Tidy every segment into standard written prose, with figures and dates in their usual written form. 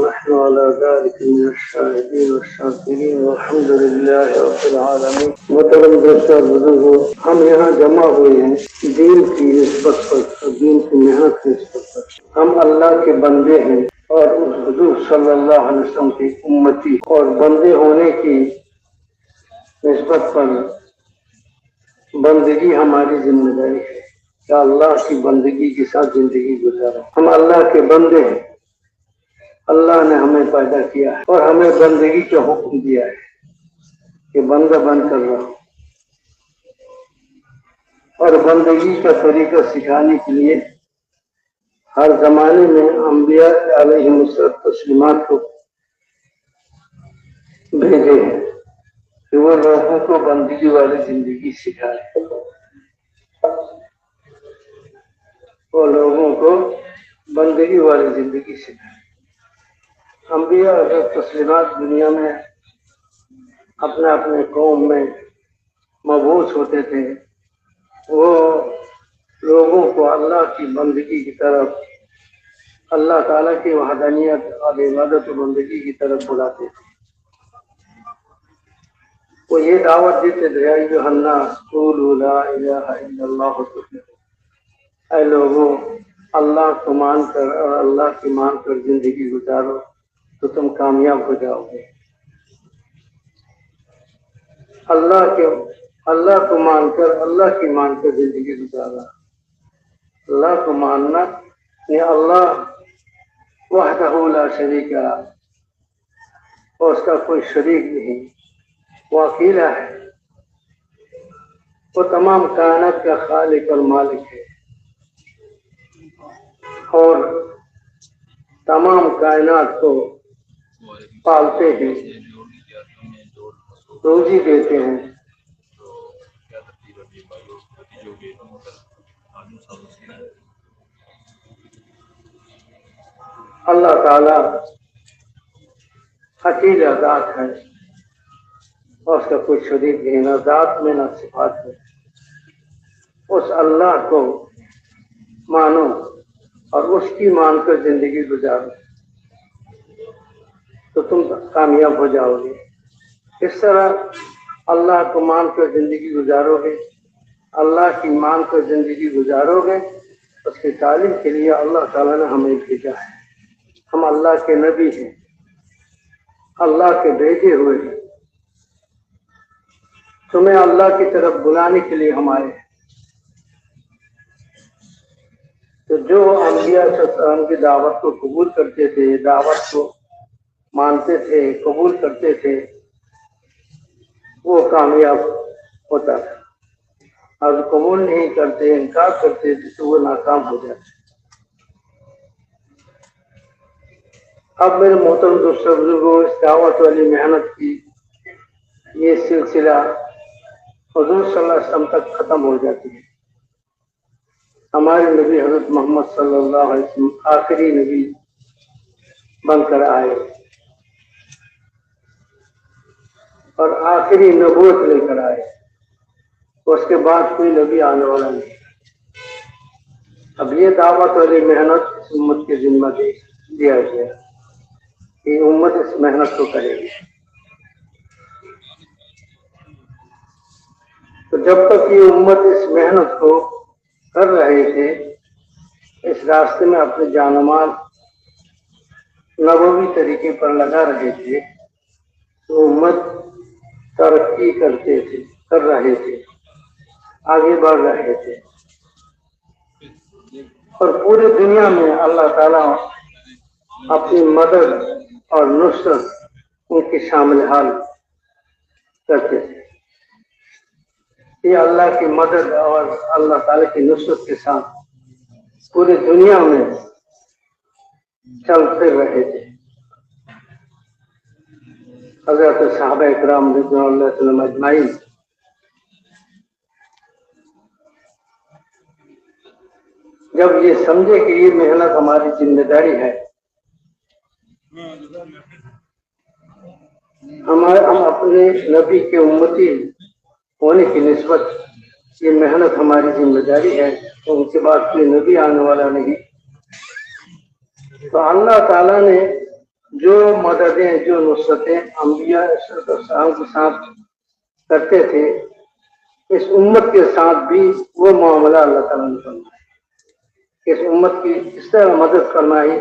ونحن على ذلك من الشاهدين والشاكرين والحمد لله رب العالمين. محترم دوستو بزرگو، ہم یہاں جمع ہوئے ہیں دین کی نسبت پر اور دین کی محنت کی نسبت پر. ہم اللہ کے بندے ہیں اور حضور صلی اللہ علیہ وسلم کی امتی اور بندے ہونے کی نسبت پر بندگی ہماری ذمہ داری ہے کہ اللہ کی بندگی کے ساتھ زندگی گزاریں. ہم اللہ کے بندے ہیں. اللہ نے ہمیں پیدا کیا ہے اور ہمیں بندگی کا حکم دیا ہے کہ بندہ بن کر رہو، اور بندگی کا طریقہ سکھانے کے لیے ہر زمانے میں انبیاء علیہ السلام کو بھیجے ہیں کہ وہ لوگوں کو بندگی والی زندگی سکھائے. وہ لوگوں کو بندگی والی زندگی سکھائے. انبیاء علیہ السلام دنیا میں اپنے اپنے قوم میں مبعوث ہوتے تھے. وہ لوگوں کو اللہ کی بندگی کی طرف، اللہ تعالیٰ کی وحدانیت اور عبادت و بندگی کی طرف بلاتے تھے. وہ یہ دعوت دیتے تھے ایھا الناس قولوا لا الہ الا اللہ تفلحوا. اے لوگوں، اللہ کو مان کر اور اللہ کی مان کر زندگی گزارو تو تم کامیاب ہو جاؤ گے. اللہ کو مان کر، اللہ کی مان کر زندگی گزارا. اللہ کو ماننا یہ اللہ وحدہ لا شریک لہ، اور اس کا کوئی شریک نہیں. وہ اکیلا ہے. وہ تمام کائنات کا خالق اور مالک ہے، اور تمام کائنات کو پالتے ہیں، روزی دیتے ہیں. اللہ تعالی اکیلا ذات ہے اور اس کا کوئی شریک نہیں، نہ ذات میں نہ صفات میں. اس اللہ کو مانو اور اس کی مان کر زندگی گزارو تو تم کامیاب ہو جاؤ گے. اس طرح اللہ کو مان کر زندگی گزارو گے، اللہ کی مان کر زندگی گزارو گے. اس کی تعلیم کے لیے اللہ تعالیٰ نے ہمیں بھیجا ہے. ہم اللہ کے نبی ہیں، اللہ کے بھیجے ہوئے ہیں. تمہیں اللہ کی طرف بلانے کے لیے ہم آئے ہیں. تو جو انبیاء صلی اللہ علیہ وسلم کی دعوت کو قبول کرتے تھے، دعوت کو مانتے تھے، قبول کرتے تھے، وہ کامیاب ہوتا تھا. اور قبول نہیں کرتے، انکار کرتے تھے تو وہ ناکام ہو جاتے. اب میرے محترم دوستوں بزرگوں، اس دعوت والی محنت کی یہ سلسلہ حضور صلی اللہ علیہ وسلم تک ختم ہو جاتی ہے. ہمارے نبی حضرت محمد صلی اللہ علیہ وسلم آخری نبی بن کر آئے اور آخری نبوت لے کر آئے. اس کے بعد کوئی نبی آنے والا نہیں. اب یہ دعوت والی محنت اس امت کے ذمہ دیا گیا کہ امت اس محنت کو کرے گی. تو جب تک یہ امت اس محنت کو کر رہے تھے، اس راستے میں اپنے جان و مال نبوی طریقے پر لگا رہے تھے، تو امت ترقی کر رہے تھے، آگے بڑھ رہے تھے. اور پوری دنیا میں اللہ تعالیٰ اپنی مدد اور نصرت ان کی شامل حال کرتے تھے. یہ اللہ کی مدد اور اللہ تعالیٰ کی نصرت کے ساتھ پوری دنیا میں چلتے رہے تھے. حضرت صحابہ اکرام رضوان اللہ تعالیٰ اجمعین جب یہ سمجھے کہ یہ محنت ہماری ذمہ داری ہے، ہم اپنے نبی کے امتی ہونے کی نسبت یہ محنت ہماری ذمہ داری ہے، تو ان کے بعد کوئی نبی آنے والا نہیں. تو اللہ تعالیٰ نے جو مددیں جو نصرتیں انبیاء السلام کے ساتھ کرتے تھے اس امت کے ساتھ بھی وہ معاملہ اللہ تعالیٰ نے فرمایا، اس امت کی اس طرح مدد فرمائی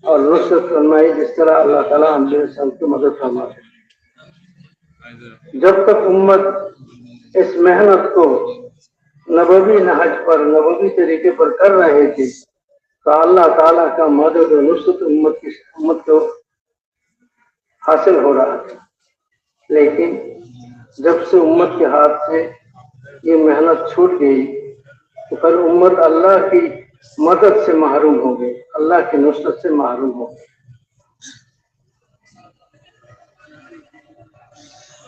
اور نصرت فرمائی جس طرح اللہ تعالیٰ انبیاء السلام کی مدد فرماتے۔ جب تک امت اس محنت کو نبوی نہج پر نبوی طریقے پر کر رہے تھے تو اللہ تعالیٰ کا مدد و نصرت امت کو حاصل ہو رہا تھا، لیکن جب سے امت کے ہاتھ سے یہ محنت چھوٹ گئی تو پھر امت اللہ کی مدد سے محروم ہو گئی، اللہ کی نصرت سے محروم ہو گئی۔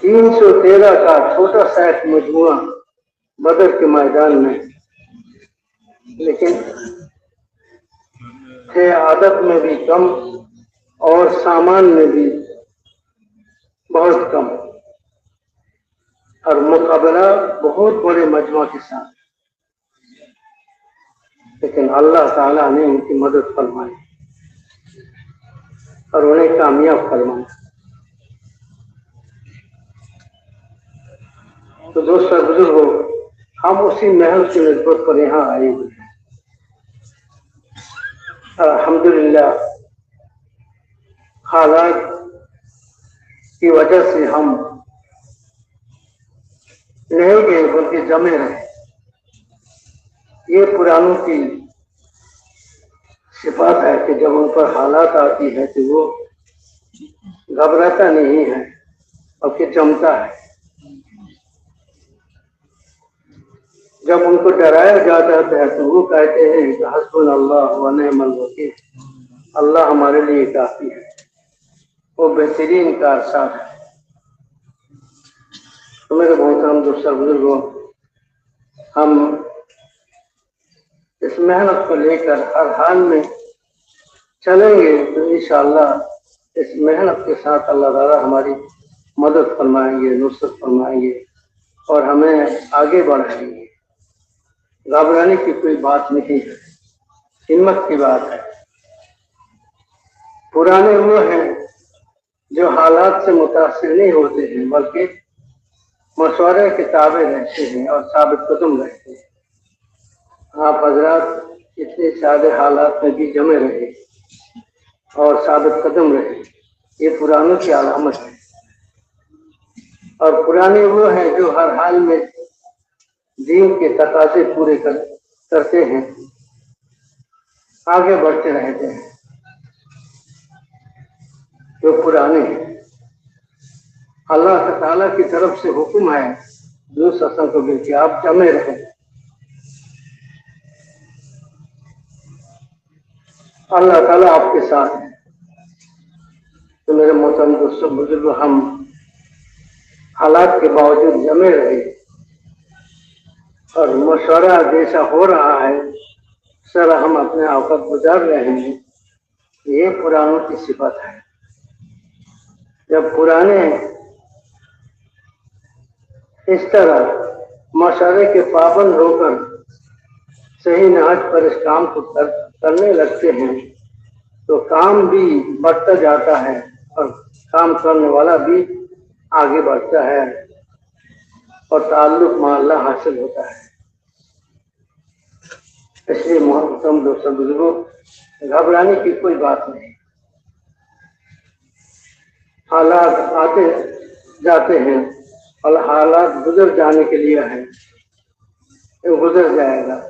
313 کا چھوٹا سا ایک مجموعہ بدر کے میدان میں، لیکن تھے عادت میں بھی کم اور سامان میں بھی بہت کم، اور مقابلہ بہت بڑے مجموعہ کے ساتھ، لیکن اللہ تعالیٰ نے ان کی مدد فرمائی اور انہیں کامیاب فرمایا۔ تو دوست اور بزرگوں، ہم اسی محل کی نسبت پر یہاں آئے ہوئے ہیں۔ الحمدللہ حالات کی وجہ سے ہم نہیں گئے بلکہ جمے رہے۔ یہ پرانوں کی صفات ہے کہ جب ان پر حالات آتی ہے تو وہ گھبراتا نہیں ہے اور پھر جمتا ہے۔ جب ان کو ڈرایا جاتا ہے تو وہ کہتے ہیں کہ حسبنا اللہ و نعم الوکیل، اللہ ہمارے لیے کافی ہے، وہ بہترین کارساز ہے۔ تو میرے محترم دوستوں بزرگوں، ہم اس محنت کو لے کر ہر حال میں چلیں گے تو انشاءاللہ اس محنت کے ساتھ اللہ تعالیٰ ہماری مدد فرمائیں گے، نصرت فرمائیں گے اور ہمیں آگے بڑھائیں گے۔ گھبرانے کی کوئی بات نہیں ہے، ہمت کی بات ہے۔ پرانے وہ ہیں جو حالات سے متاثر نہیں ہوتے ہیں بلکہ مشورے کے تابع رہتے ہیں اور ثابت قدم رہتے ہیں۔ آپ حضرات اتنے سادے حالات میں بھی جمے رہے اور ثابت قدم رہے، یہ پرانوں کی علامت ہے۔ اور پرانے وہ ہیں جو ہر حال میں دین کے تقاضے پورے کرتے ہیں، آگے بڑھتے رہتے ہیں۔ جو پرانے ہیں، اللہ تعالیٰ کی طرف سے حکم ہے دوسروں کو بھی کہ آپ جمے رہیں۔ اللہ تعالیٰ آپ کے ساتھ ہے۔ تو میرے محترم دوستوں بزرگوں، ہم حالات کے باوجود جمے رہے اور مشورہ جیسا ہو رہا ہے سر ہم اپنے اوقات گزار رہے ہیں، یہ پرانوں کی صفت ہے۔ جب پرانے اس طرح مشورے کے پابند ہو کر صحیح نہج پر اس کام کو کرنے لگتے ہیں تو کام بھی بڑھتا جاتا ہے اور کام کرنے والا بھی آگے بڑھتا ہے اور تعلق مع اللہ حاصل ہوتا ہے۔ اس لیے محترم دوستوں بزرگوں، گھبرانے کی کوئی بات نہیں۔ حالات آتے جاتے ہیں اور حالات گزر جانے کے لیے ہیں، یہ گزر جائے گا،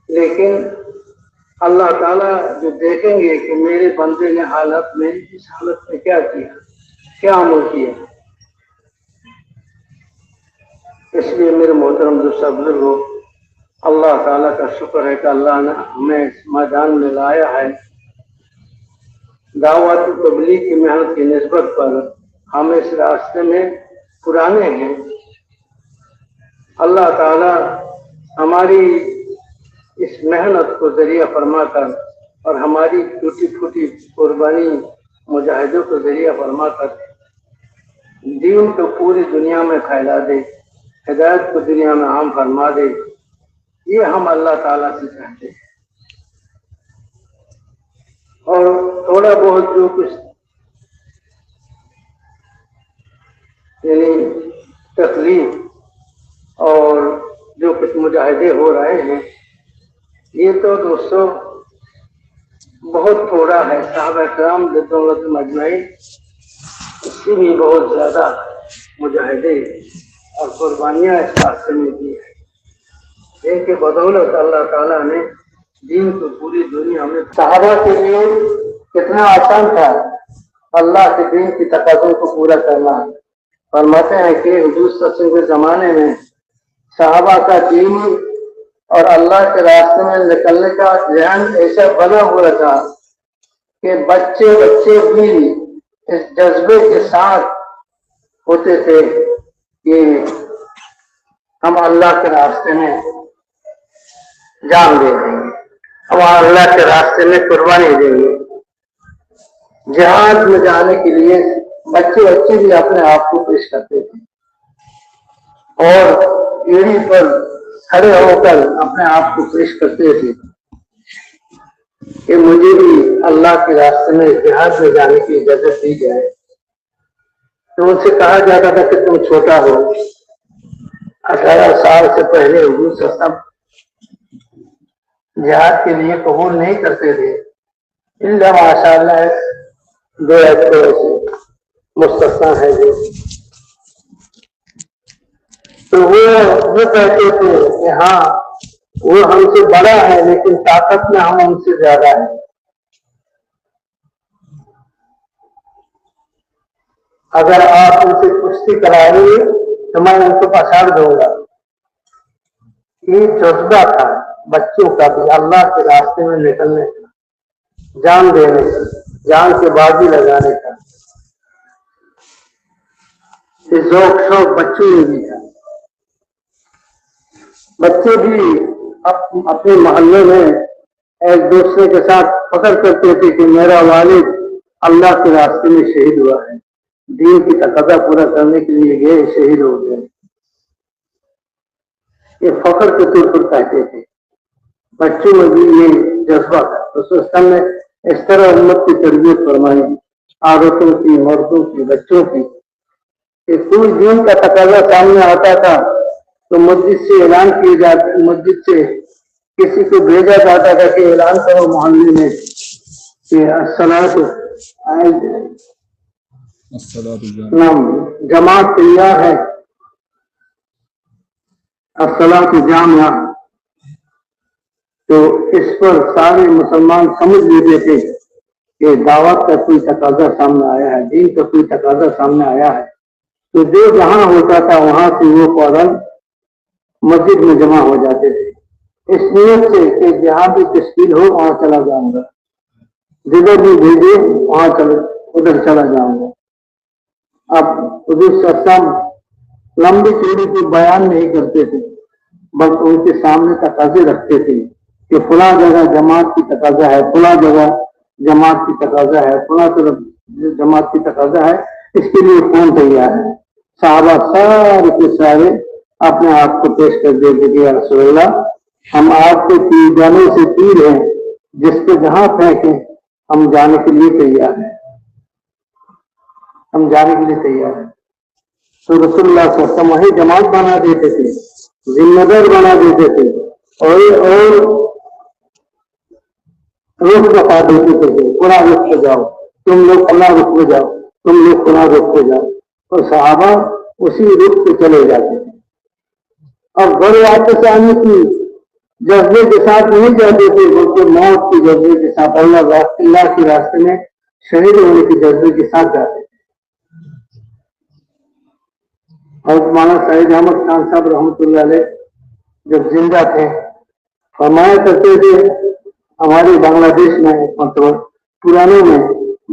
لیکن اللہ تعالیٰ جو دیکھیں گے کہ میرے بندے نے حالت میں اس حالت میں کیا کیا، کیا عمل کیا۔ اس لیے میرے محترم دوستوں بزرگوں، اللہ تعالیٰ کا شکر ہے کہ اللہ نے ہمیں اس میدان میں لایا ہے۔ دعوت تبلیغ کی محنت کی نسبت پر ہم اس راستے میں پرانے ہیں۔ اللہ تعالیٰ ہماری اس محنت کو ذریعہ فرما کر اور ہماری ٹوٹی پھوٹی قربانی مجاہدوں کو ذریعہ فرما کر دین کو پوری دنیا میں پھیلا دے، ہدایت کو دنیا میں عام فرما دے، یہ ہم اللہ تعالیٰ سے چاہتے ہیں۔ اور تھوڑا بہت جو کچھ یعنی تکلیف اور جو کچھ مجاہدے ہو رہے ہیں یہ تو دوستوں بہت تھوڑا ہے. صحابہ کرام رضوان اللہ اجمعین اس سے بھی بہت زیادہ مجاہدے اور قربانیاں اس راستے میں دی ہیں. ان کے بدولت اللہ تعالیٰ نے دین کو پوری دنیا میں. صحابہ کے لیے کتنا آسان تھا اللہ کے دین کی تقاضوں کو پورا کرنا. فرماتے ہیں کہ حضور صلی اللہ علیہ وسلم کے زمانے میں صحابہ کا دین اور اللہ کے راستے میں نکلنے کا ذہن ایسا بنا ہوا تھا کہ بچے بھی اس جذبے کے ساتھ ہوتے تھے کہ ہم اللہ کے راستے میں جان دے دیں گے, ہم اللہ کے راستے میں قربانی دیں گے. جہاد میں جانے کے لیے بچے بھی اپنے آپ کو پیش کرتے تھے اور ایڑی پر کھڑے ہو کر اپنے آپ کو پیش کرتے تھے کہ مجھے بھی اللہ کے راستے میں جہاد میں جانے کی اجازت دی جائے. تو ان سے کہا جاتا تھا کہ تم چھوٹا ہو, 18 سال سے پہلے حضور صلی اللہ علیہ وسلم جہاد کے لیے قبول نہیں کرتے تھے. الا ماشاء اللہ 2 ایسے مستثنا ہے جو تو وہ کہتے تھے کہ ہاں وہ ہم سے بڑا ہے لیکن طاقت میں ہم ان سے زیادہ ہیں. اگر آپ ان سے کشتی کرائیں گے تو میں ان کو پچھاڑ دوں گا. یہ جذبہ تھا بچوں کا بھی اللہ کے راستے میں نکلنے کا, جان دینے کا, جان کے بازی لگانے کا. یہ ذوق شوق بچوں میں بھی تھا. بچے بھی اپنے محلے میں ایک دوسرے کے ساتھ فخر کرتے تھے کہ میرا والد اللہ کے راستے میں شہید ہوا ہے, دین کی تقاضا پورا کرنے کے لیے گئے, شہید ہو گئے. یہ فخر کے طور پر کہتے تھے. بچوں میں بھی یہ جذبہ تھا. رسول نے اس طرح امت کی تربیت فرمائی, عورتوں کی, مردوں کی, بچوں کی, کہ کوئی دین کا تقاضا سامنے آتا تھا تو مسجد سے اعلان کیے جاتے, مسجد سے کسی کو بھیجا جاتا تھا کہ اعلان کرو محلے میں کہ جماعت تیار ہے, الصلاۃ جامعہ. تو اس پر سارے مسلمان سمجھ لیتے تھے کہ دعوت کا کوئی تقاضا سامنے آیا ہے, دین کا کوئی تقاضا سامنے آیا ہے. تو جو جہاں ہوتا تھا وہاں سے وہ فوراً مسجد میں جمع ہو جاتے تھے اس نیت سے کہ جہاں بھی تشکیل ہو وہاں چلا جاؤں گا, جدھر بھی بھیجے وہاں ادھر چلا جاؤں گا. اب حضور صلی اللہ علیہ وسلم لمبی چوڑی کو بیان نہیں کرتے تھے, بس ان کے سامنے تقاضے رکھتے تھے کہ فلاں جگہ جماعت کی تقاضا ہے, فلاں جگہ جماعت کی تقاضا ہے, فلاں طرف جماعت کی تقاضا ہے, اس کے لیے کون تیار ہے. صحابہ سارے کے سارے اپنے آپ کو پیش کر دیتے کہ یا رسول اللہ ہم آپ کے تیر جانے سے تیر ہیں, جس کو جہاں پھینکیں ہم جانے کے لیے تیار ہیں, ہم جانے کے لیے تیار ہیں. تو رسول اللہ صلی اللہ علیہ وسلم وہی جماعت بنا دیتے تھے, ذمہ دار بنا دیتے تھے اور رخ دفاع دیتے تھے, پورا رخ پہ جاؤ, تم لوگ پورا رخ پہ جاؤ, تم لوگ پورا رخ پہ جاؤ. اور صحابہ اسی رخ پہ چلے جاتے تھے. اور بڑے واپس آنے کی جذبے کے ساتھ نہیں جاتے تھے بلکہ موت کے جذبے کے ساتھ, اللہ کے راستے میں شہید ہونے کے جذبے کے ساتھ جاتے تھے. اور مولانا سعید احمد خان صاحب رحمۃ اللہ علیہ جب زندہ تھے فرمایا کرتے تھے, ہمارے بنگلہ دیش میں مطلب پرانے میں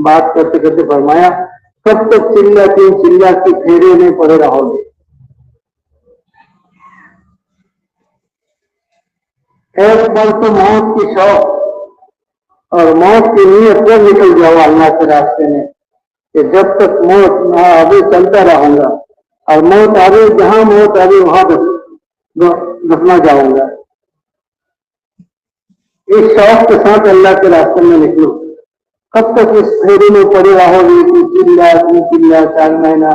بات کرتے کرتے فرمایا, کب تک چلیا کے پھیرے میں پڑے رہو گے. ایک بار تو موت کی شوق اور موت کی نیت پر نکل جاؤ اللہ کے راستے میں کہ جب تک موت نہ آگے چلتا رہوں گا, اور موت آگے جہاں موت آگے وہاں دفنا جاؤں گا. اس شوق کے ساتھ اللہ کے راستے میں نکلو. کب تک اس پھیری میں پڑے رہو گے کہ چلیا 4 مہینہ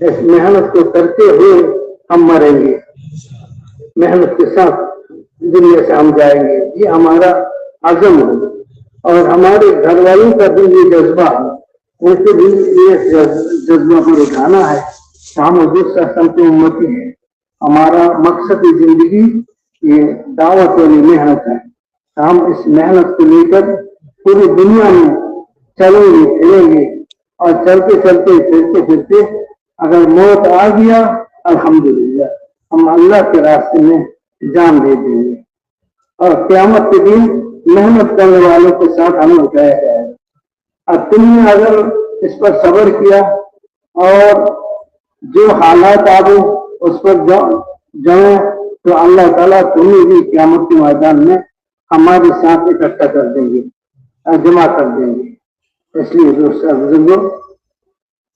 اس محنت کو کرتے ہوئے ہم مریں گے، محنت کے ساتھ دنیا سے ہم جائیں گے، یہ ہمارا عزم ہے۔ اور ہمارے گھر والوں کا بھی یہ جذبہ ہے، ان سے بھی یہ جذبہ کو اٹھانا ہے۔ ہم حضور صلی اللہ علیہ وسلم کی امتی ہیں، ہمارا مقصد زندگی یہ دعوت والی محنت ہے۔ ہم اس محنت کو لے کر پوری دنیا میں چلیں گے پھریں گے، اور چلتے چلتے پھرتے پھرتے اگر موت آ گیا الحمدللہ ہم اللہ کے راستے میں جان دے دیں گے، اور قیامت کے دن محنت کرنے والوں کے ساتھ ہمیں اٹھایا جائے گا۔ اب تم نے اگر اس پر صبر کیا اور جو حالات آگے اس پر جائیں تو اللہ تعالیٰ تمہیں بھی قیامت کے میدان میں ہمارے ساتھ اکٹھا کر دیں گے، جمع کر دیں گے۔ اس لیے دوستوں بزرگوں،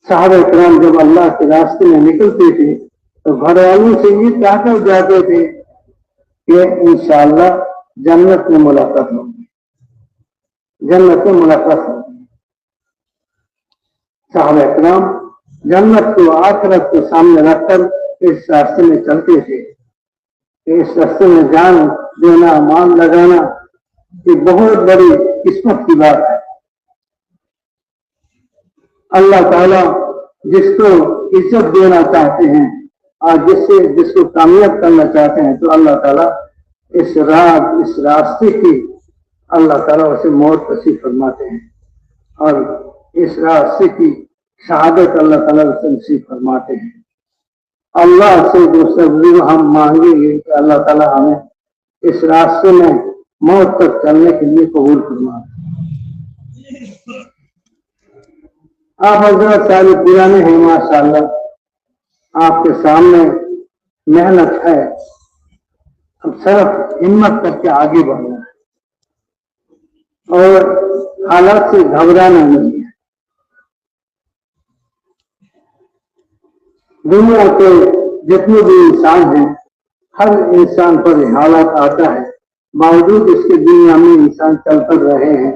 صحابہ کرام جب اللہ کے راستے میں نکلتے تھے تو گھر والوں سے یہ کہا کر جاتے تھے کہ انشاءاللہ جنت میں ملاقات ہوگی، جنت میں ملاقات ہوگی۔ صحابہ کرام جنت کو آخرت کو سامنے رکھ کر اس راستے میں چلتے تھے کہ اس راستے میں جان دینا، مان لگانا یہ بہت بڑی قسمت کی بات ہے۔ اللہ تعالیٰ جس کو عزت دینا چاہتے ہیں اور جس کو کامیاب کرنا چاہتے ہیں تو اللہ تعالیٰ اس راستے کی اللہ تعالیٰ اسے موت نصیب فرماتے ہیں، اور اس راستے کی شہادت اللہ تعالیٰ اسے نصیب فرماتے ہیں۔ اللہ سے دوسرے ہم مانگیں گے کہ اللہ تعالیٰ ہمیں اس راستے میں موت تک چلنے کے لیے قبول فرمائے۔ آپ حضرت سارے پرانے ہیں ماشاءاللہ، آپ کے سامنے محنت ہے، اب صرف ہمت کر کے آگے بڑھنا ہے اور حالات سے گھبرانا نہیں ہے۔ دنیا کے جتنے بھی انسان ہیں ہر انسان پر حالات آتا ہے، باوجود اس کے دنیا میں انسان چل کر رہے ہیں،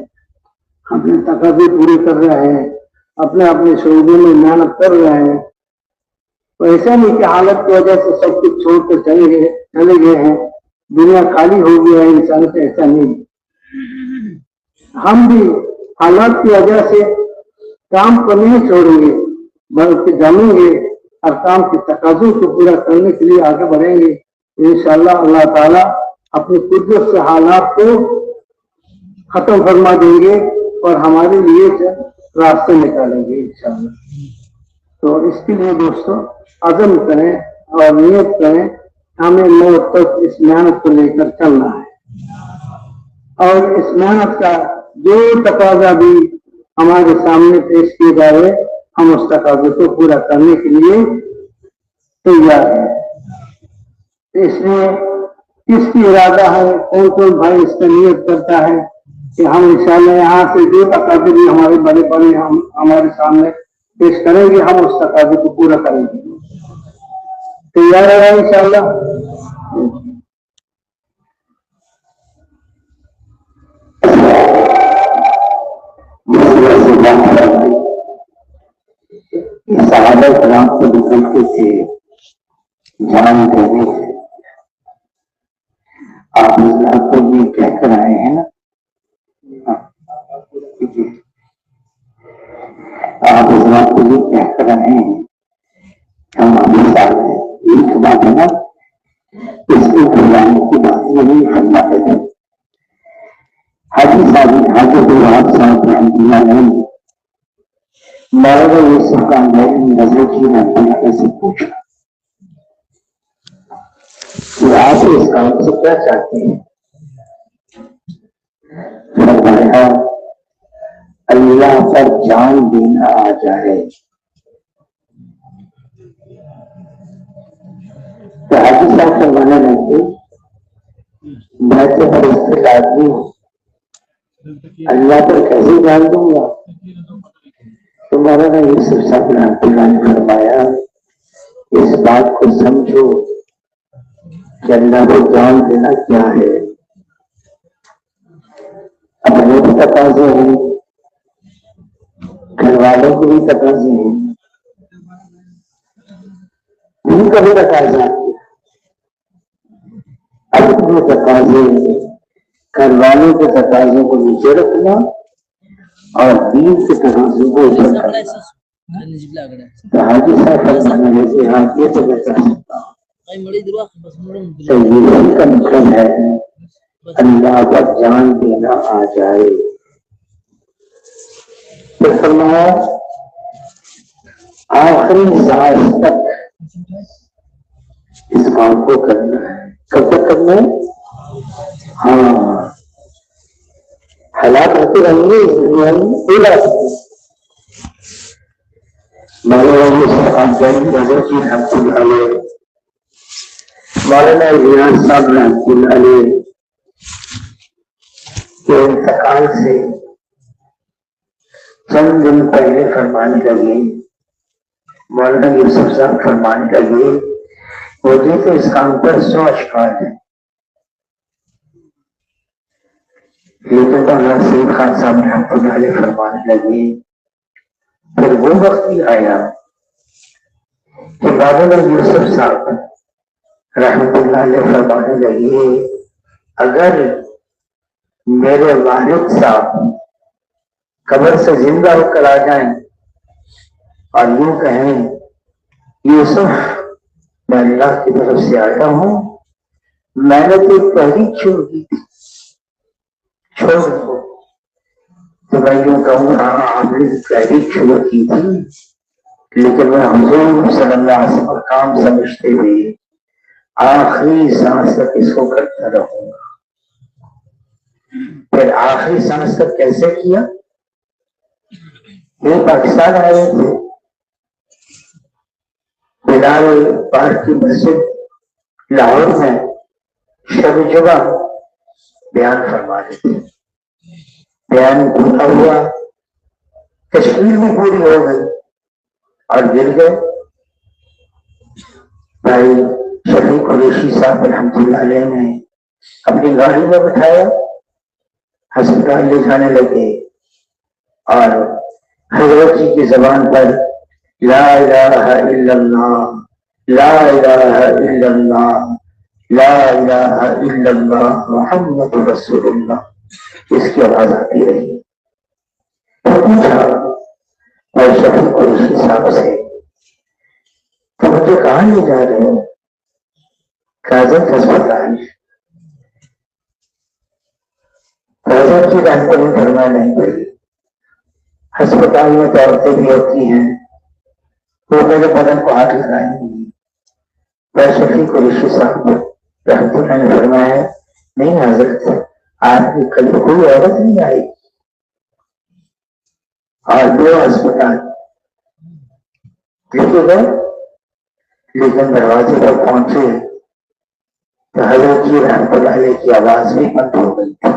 اپنے تقاضے پورے کر رہے ہیں، اپنے شعبے میں محنت کر رہے ہیں۔ تو ایسا نہیں کہ حالت کی وجہ سے سب کچھ چھوڑ کر چلے گئے ہیں، دنیا خالی ہو گیا ہے انسان سے، ایسا نہیں۔ ہم بھی حالات کی وجہ سے کام کو نہیں چھوڑیں گے بلکہ جمیں گے اور کام کے تقاضوں کو پورا کرنے کے لیے آگے بڑھیں گے۔ انشاءاللہ اللہ تعالیٰ اپنی قدرت سے حالات کو ختم فرما دیں گے اور ہمارے لیے راستے نکالیں گے انشاءاللہ۔ تو اس کے لیے دوستوں عزم کریں اور نیت کریں، ہمیں موت تک اس محنت کو لے کر چلنا ہے، اور اس محنت کا جو تقاضا بھی ہمارے سامنے پیش کیے جائے ہم اس تقاضے کو پورا کرنے کے لیے تیار ہیں۔ اس لیے کس کی ارادہ ہے، کون بھائی اس کا نیت کرتا ہے کہ ہم انشاءاللہ یہاں سے جو تقاضے بھی ہمارے بڑے بڑے ہمارے سامنے پیش کریں گے ہم اس تقاضے کو پورا کریں گے، تیار ہے انشاءاللہ۔ صحابہ کرام کو نکلتے تھے جان دینے سے، آپ حضرات کو یہ کہہ کر آئے ہیں نا، آپ حضرات کو یہ کہہ کر آئے ہیں ہم ہمیں ساتھ ہیں، ایک بات ہے نا، اس کو گھبرانے کی بات نہیں فرماتے تھے۔ حاجی صاحب صاحب رحمۃ اللہ علیہ مولانا یوسف کا نظر کی رحمۃ سے پوچھا کہ آپ اس کام سے کیا چاہتے ہیں؟ فرمایا اللہ پر جان دینا آ جائے۔ تو حاجی صاحب فرمانے لگے میں تو فرشتے آدمی ہوں، اللہ پر کیسے جان دوں گا؟ تو مولانا یوسف صاحب رحمۃ اللہ نے فرمایا اس بات کو سمجھو کہ اللہ کو جان دینا کیا ہے، اپنے بھی تقاضے ہیں، گھر والوں کو بھی تقاضے ہیں، نہیں کبھی تقاضا اپنے تقاضے گھر والوں کے تقاضوں کو نیچے رکھنا اور دین کے تقاضوں کو اوپر کرنا. تو حاجی صاحب فرمانے لگے ہاں یہ تو میں کر سکتا ہوں. تو یہی کا مطلب ہے اللہ پر جان دینا آ جائے. پھر فرمایا آخری سانس تک اس کام کو کرنا ہے. کب تک کرنا ہے؟ ہاں حالات ہوتے رہیں گے اس دنیا میں کوئی بات نہیں. مولانا ریاض صاحب رحمۃ اللہ علیہ کے انتقال سے چند دن پہلے فرمانے لگے مولانا یوسف صاحب فرمانے لگے مجھے تو اس کام پر 100 اشکال ہیں. لیکن مولانا سید خان صاحب رحمۃ اللہ علیہ فرمانے لگے پھر وہ وقت بھی آیا کہ مولانا یوسف صاحب رحمۃ اللہ علیہ فرمانے لگے اگر میرے والد صاحب قبر سے زندہ ہو کر آ جائیں اور یوں کہیں یوسف میں اللہ کی طرف سے آیا ہوں میں نے تو تحریک چھوڑ دی تھی چھوڑ دو تو میں یوں کہوں ہاں آپ نے تحریک چھوڑ کی تھی لیکن میں حضور صلی اللہ علیہ وسلم کام سمجھتے ہوئے آخری سانس تک اس کو کرتا رہوں گا. پھر آخری سانس تک کیسے کیا؟ یہ پاکستان آئے تھے بلال پارک کی مسجد لاہور میں شب جمعہ بیان فرما رہے تھے. بیان پورا ہوا تشکیل بھی پوری ہو گئی اور گر گئے. بھائی شفیق قریشی صاحب رحمۃ اللہ علیہ نے اپنی گاڑی میں بٹھایا ہسپتال لے جانے لگے اور حضرت جی کی زبان پر لا الہ الا اللہ لا الہ الا اللہ لا الہ الا اللہ محمد رسول اللہ اس کی آواز آتی رہی. پوچھا اور شفیق قریشی صاحب سے تو مجھے کہاں لے جا رہے ہیں؟ کاظم ہسپتال. کاظم کی ڈاکٹر نے فرمایا نہیں پڑی ہسپتال میں تو عورتیں بھی ہوتی ہیں وہ میرے بدن کو ہاتھ لگائیں گی. میں شفیق قریشی صاحب رحمۃ اللہ نے فرمایا نہیں حضرت آپ کی کل کوئی عورت نہیں آئی اور دو ہسپتال دیکھے گئے لیکن دروازے پر پہنچے تو حضرت جی رحمۃ اللہ علیہ کی آواز بھی بند ہو گئی تھی.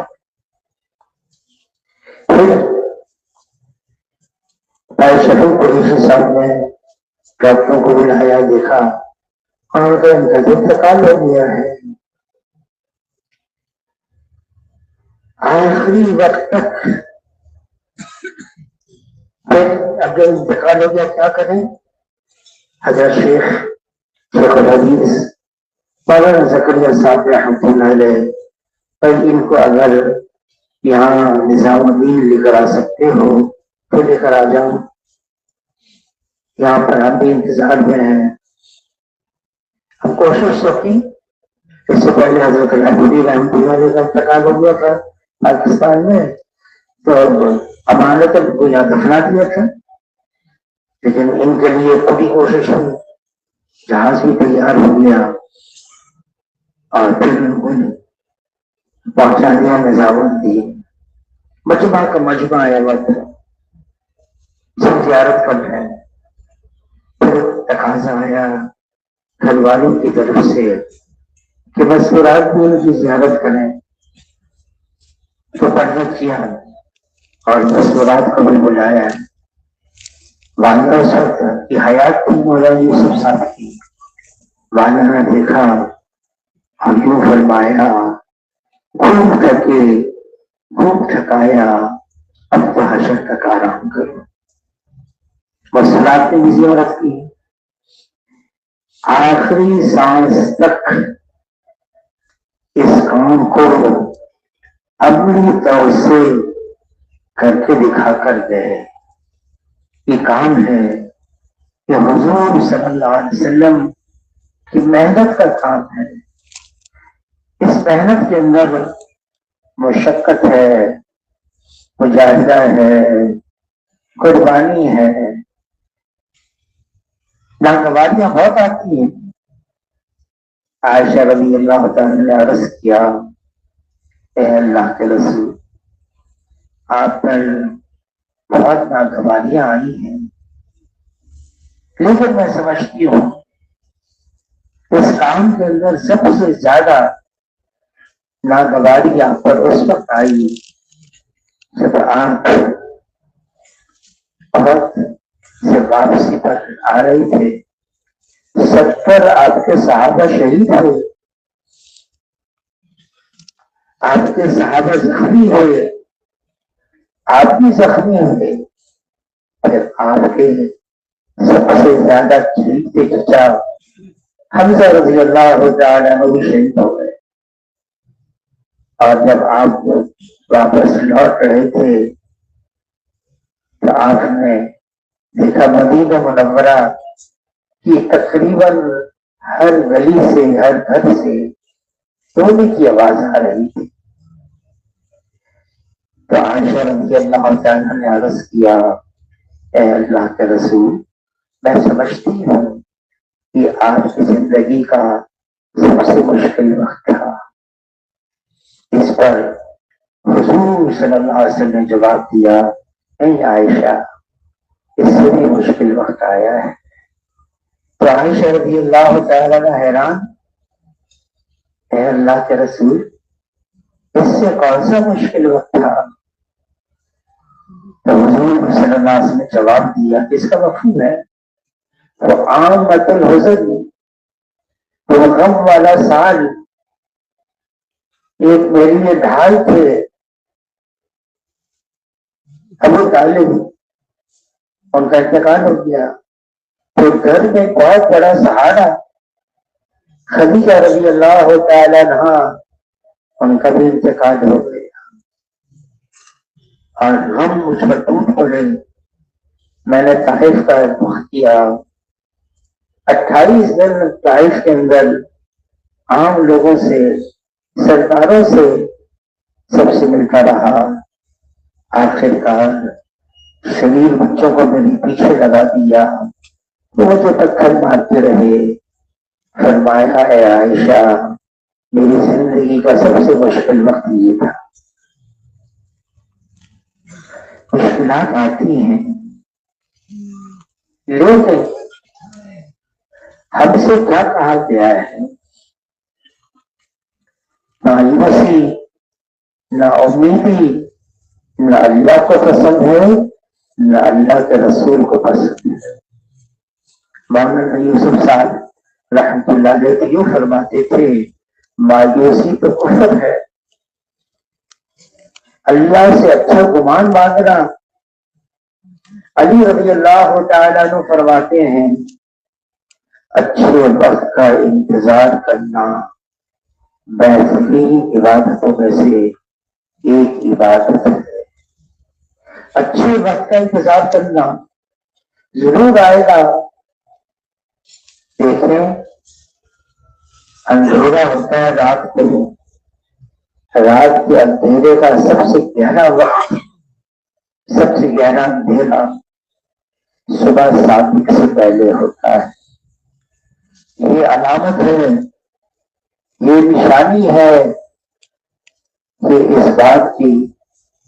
پھر شفیق قریشی صاحب نے ڈاکٹروں کو بلایا دیکھا اور ان کا جو انتقال ہو گیا ہے. آخری وقت تک پھر اگر انتقال ہو گیا کیا کریں؟ حضرت شیخ الحدیث مولانا زکریا صاحب رحمۃ اللہ علیہ پر ان کو اگر یہاں نظام الدین لے کر آ سکتے ہو تو لے کر آ جاؤ. یہاں پر ہم بھی انتظار میں ہیں. ہم کوشش تو کی اس سے پہلے حضرت الحدیث رحمۃ اللہ علیہ کا انتقال ہو گیا تھا پاکستان میں تو امانت کو یہاں دفنا دیا تھا لیکن ان کے لیے پوری کوشش ہوئی. جہاز بھی تیار ہو گیا اور پھر پہنچا دیا نظام الدین. مجمع کا مجمع آیا ہوا تھا سب زیارت کر رہے ہیں. پھر تقاضا آیا گھر والوں کی طرف سے کہ مستورات بھی ان کی زیارت کریں تو پڑھنا کیا اور مستورات کو بھی بلایا. والدہ صاحب کی حیات تھی مولانا یوسف صاحب کی. والدہ نے دیکھا اور یوں فرمایا گھوم کر کے گھوم تھکایا اب تو حشر تک آرام کرو. مستورات نے بھی زیارت کی. آخری سانس تک اس کام کو عملی طور سے کر کے دکھا کر گئے. یہ کام ہے کہ حضور صلی اللہ علیہ وسلم کی محنت کا کام ہے. اس محنت کے اندر مشقت ہے، مجاہدہ ہے، قربانی ہے، ناگواریاں بہت آتی ہیں. عائشہ رضی اللہ تعالی نے عرض کیا، اے اللہ کے رسول، آپ پر بہت ناگواریاں آئی ہیں، لیکن میں سمجھتی ہوں اس کام کے اندر سب سے زیادہ ناگواری آپ پر اس وقت آئی جب آپ بہت سے واپسی پر آ رہے تھے. 70 آپ کے صحابہ شہید ہوئے، آپ کے صحابہ زخمی ہوئے، آپ بھی زخمی ہوئے. پھر آپ کے سب سے زیادہ چہیتے چچا حمزہ رضی اللہ تعالیٰ عنہ بھی شہید ہو گئے. اور جب آپ واپس لوٹ رہے تھے تو آپ نے دیکھا مدینہ منورہ کی تقریباً ہر گلی سے، ہر گھر سے رونے کی آواز آ رہی تھی. تو عائشہ رضی اللہ تعالیٰ نے عرض کیا، اے اللہ کے رسول، میں سمجھتی ہوں کہ آپ کی زندگی کا سب سے مشکل وقت تھا. اس پر حضور صلی اللہ علیہ وسلم نے جواب دیا، اے عائشہ، اس سے بھی مشکل وقت آیا ہے. تو عائشہ رضی اللہ تعالیٰ نے حیران، اے اللہ کے رسول، اس سے کون سا مشکل وقت تھا؟ تو حضور صلی اللہ علیہ وسلم نے جواب دیا، اس کا مفہوم ہے وہ عامۃ الحزن، وہ غم والا سال. ایک میرے لیے ڈھال تھے ابو طالب، ان کا انتقال ہو گیا. تو گھر میں بہت بڑا سہارا خدیجہ رضی اللہ تعالیٰ عنہا، ان کا بھی انتقال ہو گیا اور غم مجھ پر ٹوٹ پڑے. میں نے طائف کا رخ کیا. 28 دن طائف کے اندر عام لوگوں سے، سرداروں سے سب سے ملتا رہا. آخر کار شریر بچوں کو میری پیچھے لگا دیا، وہ جو پتھر مارتے رہے. فرمایا، اے عائشہ، میری زندگی کا سب سے مشکل وقت یہ تھا. مشکلات آتی ہیں، لیکن ہم سے کیا کہا گیا ہے؟ مایوسی، نہ امیدی، نہ اللہ کو پسند ہے، نہ اللہ کے رسول کو پسند ہے. مولانا یوسف صاحب رحمۃ اللہ علیہ یوں فرماتے تھے، مایوسی تو کفر ہے. اللہ سے اچھا گمان باندھنا. علی رضی اللہ تعالیٰ عنہ فرماتے ہیں، اچھے وقت کا انتظار کرنا بہترین عبادتوں میں سے ایک عبادت ہے. اچھے وقت کا انتظار کرنا ضرور آئے گا. دیکھیں، اندھیرا ہوتا ہے رات کو، رات کے اندھیرے کا سب سے گہرا وقت، سب سے گہرا اندھیرا صبح صادق سے پہلے ہوتا ہے. یہ علامت ہے، یہ نشانی ہے، یہ اس بات کی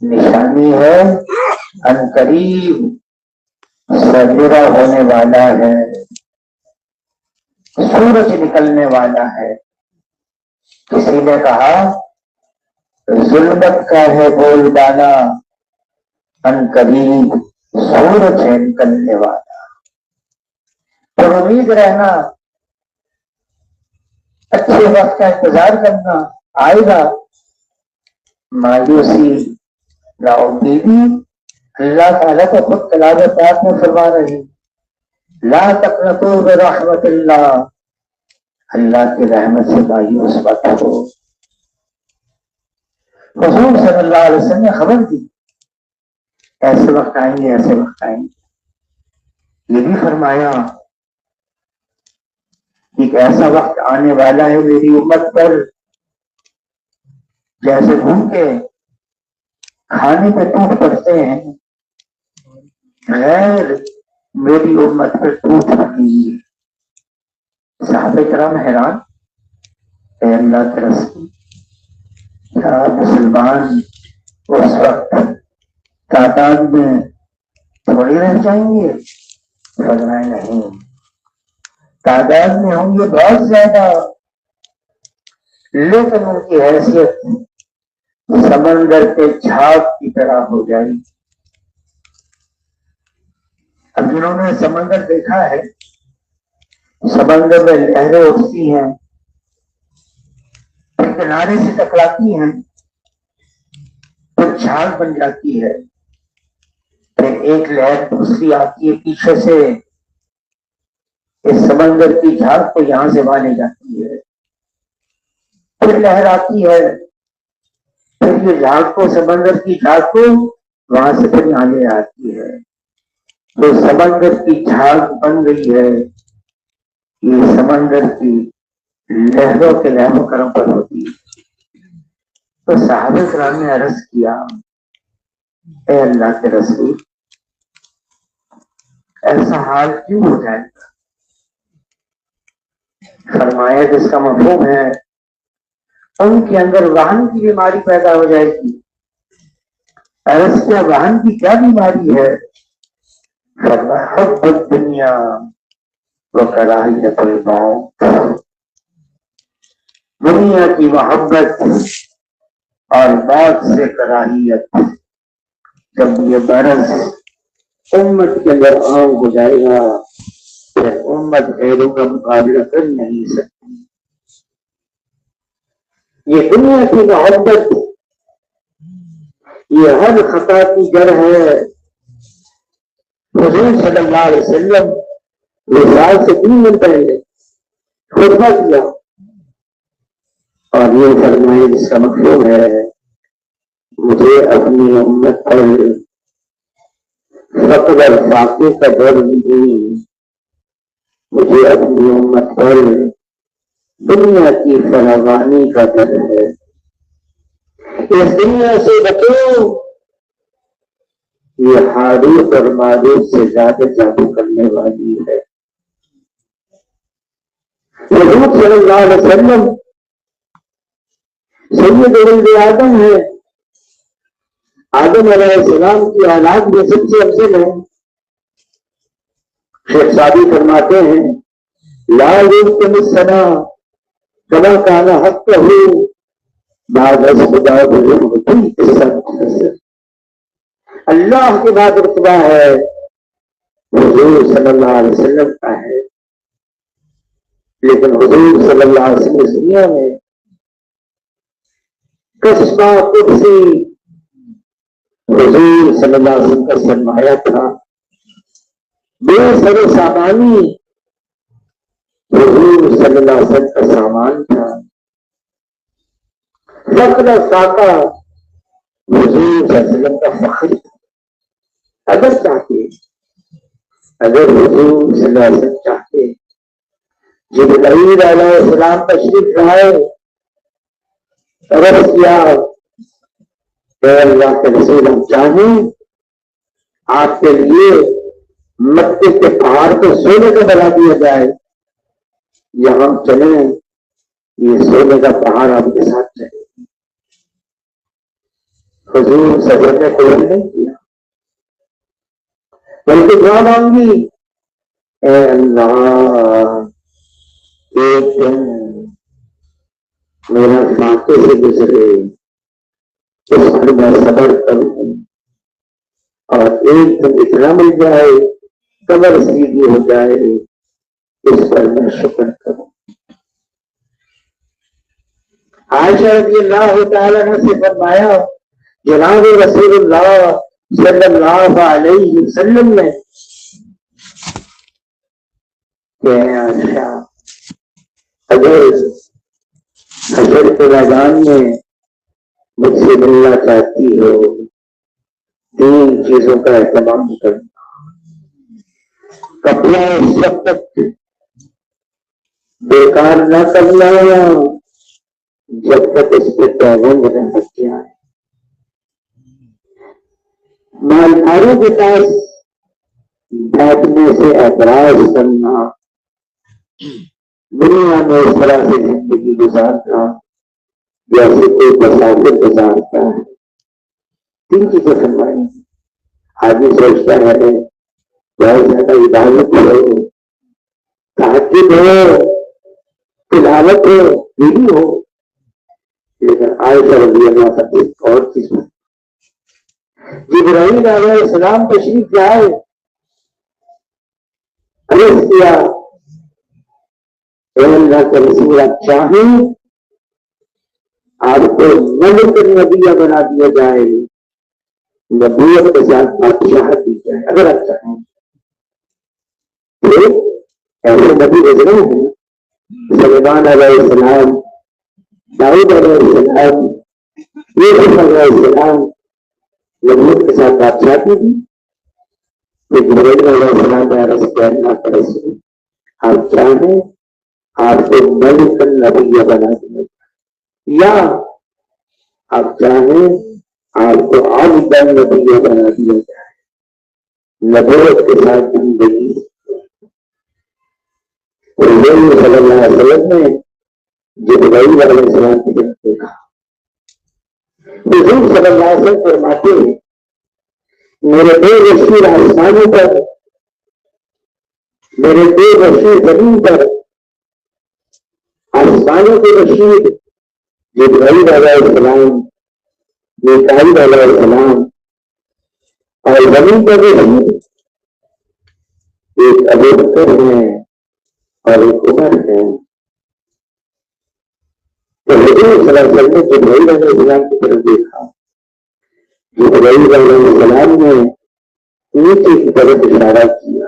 نشانی ہے عنقریب سویرا ہونے والا ہے، سورج نکلنے والا ہے. کسی نے کہا ظلمت کا ہے بول بالا، عنقریب سورج ہے نکلنے والا. پر امید رہنا، اچھے وقت کا انتظار کرنا، آئے گا. مایوسی، نا امیدی، اللہ تعالیٰ کو خود کلام پاک میں فرما رہے، لا تقنطوا من رحمت اللہ اللہ کی رحمت سے مایوس مت ہو. حضور صلی اللہ علیہ وسلم نے خبر دی ایسے وقت آئیں گے، ایسے وقت آئیں گے. یہ بھی فرمایا کہ ایک ایسا وقت آنے والا ہے میری امت پر جیسے بھوکے کھانے پہ ٹوٹ پڑتے ہیں، غیر میری امت پر ٹوٹ پڑیں گے. صحابہ کرام حیران، اے اللہ کے رسول، کیا مسلمان اس وقت تعداد میں تھوڑی رہ جائیں گے؟ فرمایا نہیں، تعداد میں ہوں گے بہت زیادہ، لیکن ان کی حیثیت سمندر کے جھاگ کی طرح ہو جائے گی. اب جنہوں نے سمندر دیکھا ہے، سمندر میں لہریں اٹھتی ہیں، پھر کنارے سے ٹکراتی ہیں، پھر جھاگ بن جاتی ہے، پھر ایک لہر دوسری آتی ہے پیچھے سے، اس سمندر کی جھاگ کو یہاں سے وہاں لے جاتی ہے، پھر لہر آتی ہے، پھر یہ جھاگ کو، سمندر کی جھاگ کو وہاں سے پھر یہاں لے آتی ہے. تو سمندر کی جھاگ بن گئی ہے، یہ سمندر کی لہروں کے رحم و کرم پر ہوتی ہے. تو صحابہ کرام نے عرض کیا، اے اللہ کے رسول، ایسا حال کیوں ہو جائے گا؟ فرمایا جس کا مفہوم ہے ان کے اندر وہن کی بیماری پیدا ہو جائے گی. عرض کیا وہن کی کیا بیماری ہے؟ فرمایا حب الدنیا وکراہیت الموت، دنیا کی محبت اور موت سے کراہیت. جب یہ مرض امت کے اندر عام ہو جائے گا پھر امت غیروں کا مقابلہ کر نہیں سکتی. یہ دنیا کی محبت، یہ ہر خطا کی جڑ ہے. حضور صلی اللہ علیہ وسلم وصال سے 3 دن پہلے خطبہ کیا اور یہ فرمائے جس کا مطلب ہے مجھے اپنی امت پر فقر اور فاقے کا ڈر نہیں، مجھے اپنی امت پر دنیا کی فراوانی کا ڈر ہے. اس دنیا سے بچو، یہ ہاروت اور ماروت سے زیادہ جادو کرنے والی ہے. حضور صلی اللہ علیہ وسلم سید ولد آدم ہے، آدم علیہ السلام کی اولاد میں سب سے افضل ہے. شیخ سعدی فرماتے ہیں لا یمکن الثنا کما کان حقہ بعد از خدا بزرگ. اللہ کے بعد رتبہ ہے حضور صلی اللہ علیہ وسلم کا ہے، لیکن حضور صلی اللہ علیہ وسلم اس دنیا میں کشفہ قدسی حضور صلی اللہ علیہ وسلم کا سرمایہ تھا. بے سر سامانی حضور صلی اللہ علیہ وسلم کا سامان تھا. فخر ساقہ حضور صلی اللہ علیہ وسلم کا فخر تھا. اگر چاہتے، اگر حضور صلی اللہ علیہ وسلم چاہتے جبرائیل علیہ السلام تشریف لائے، عرض کیا اے اللہ کے رسول ہم چاہیں آپ کے لیے مکے کے پہاڑ کو سونے کا بنا دیا جائے، یہاں چلیں، یہ سونے کا پہاڑ آپ کے ساتھ چلے. حضور سفر نے قبول نہیں کیا بلکہ دعا مانگی، اے اللہ ایک دن میرا فاقے سے گزرے اس پر میں صبر کروں، اور ایک دن اتنا مل جائے قبر سیدھی ہو جائے اس پر میں شکر کروں. عائشہ رضی اللہ تعالیٰ عنہ سے فرمایا جناب رسول اللہ صلی اللہ علیہ وسلم نے کہ عائشہ اگر حشر کے میدان میں مجھ سے ملنا چاہتی ہو، 3 چیزوں کا اہتمام کرنا. کپڑا سب تک بیکار نہ کرنا جب تک اس کے پیغام نہ ہٹ جائے. مالداروں کے پاس بیٹھنے سے اعتراض کرنا، دنیا میں اس طرح سے زندگی گزارنا جیسے کوئی مسافر گزارتا ہے. 3 چیزیں فرمائی. آدمی سوچتا ہے بہت زیادہ عبادت ہو، تہجد ہو، تلاوت ہو، یہی ہو، لیکن عائشہ رضی اللہ عنہا ایک اور چیز میں جبرائیل علیہ السلام تشریف لائے، عرض کیا اے اللہ کے رسول، آپ چاہیں آپ کو ملک نبیہ بنا دیا جائے، نبوت کے ساتھ بادشاہت دی جائے، اگر آپ چاہیں. پھر ایسے نبی گزرے ہیں سلیمان علیہ السلام، داؤد علیہ السلام، یوسف علیہ السلام، نبوت کے ساتھ بادشاہتی دی. پھر جبرائیل علیہ السلام نے عرض کیا اللہ کے رسول، آپ چاہیں آپ کو ملک نبیہ بنا دیا جائے، یا آپ چاہیں آپ کو عبد نبیہ بنا دیا جائے، نبوت کے ساتھ زندگی. حضور صلی اللہ علیہ وسلم نے جبرائیل علیہ السلام کی طرف دیکھا. حضور صلی اللہ علیہ وسلم فرماتے ہیں میرے 2 رشید آسمانوں پر، میرے 2 رشید زمین پر. آسمانوں کے رشید جبرائیل علیہ السلام، میکائیل علیہ السلام، اور زمین پر رشید ایک ابو بکر ہے اور ایک عمر ہے. تو حضور صلی اللہ علیہ وسلم نے جبرائیل علیہ السلام کی طرف دیکھا. جبرائیل علیہ السلام نے نیچے کی طرف اشارہ کیا.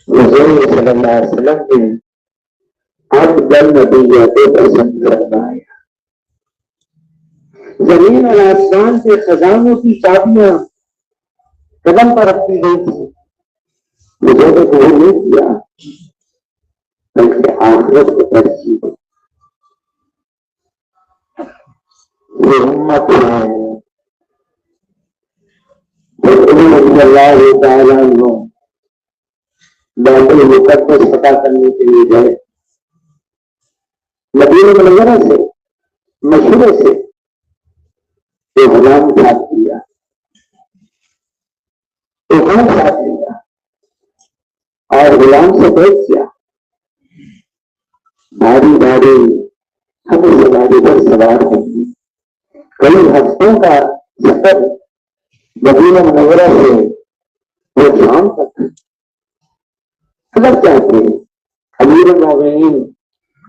حضور صلی اللہ علیہ وسلم نے عبد النبیہ کو پسند فرمایا. زمین اور آسمان کے خزانوں کی چابیاں قدم پر رکھی گئی تھی. مجھے تو کوئی نہیں کیا بلکہ آخرت کو ترجیح دی. یہ امت ہے رضی اللہ تعالیٰ عنہ بیت المقدس فتح کرنے کے لیے گئے. مدینہ منورہ سے مشورے سے ایک غلام ساتھ لیا، اور غلام سے بیٹھ کیا. بھاری بھاری ہم سواری پر سوار ہوگی. کئی ہفتوں کا سفر مدینہ منورہ سے وہ شام تک. اگر چاہتے امیر المومنین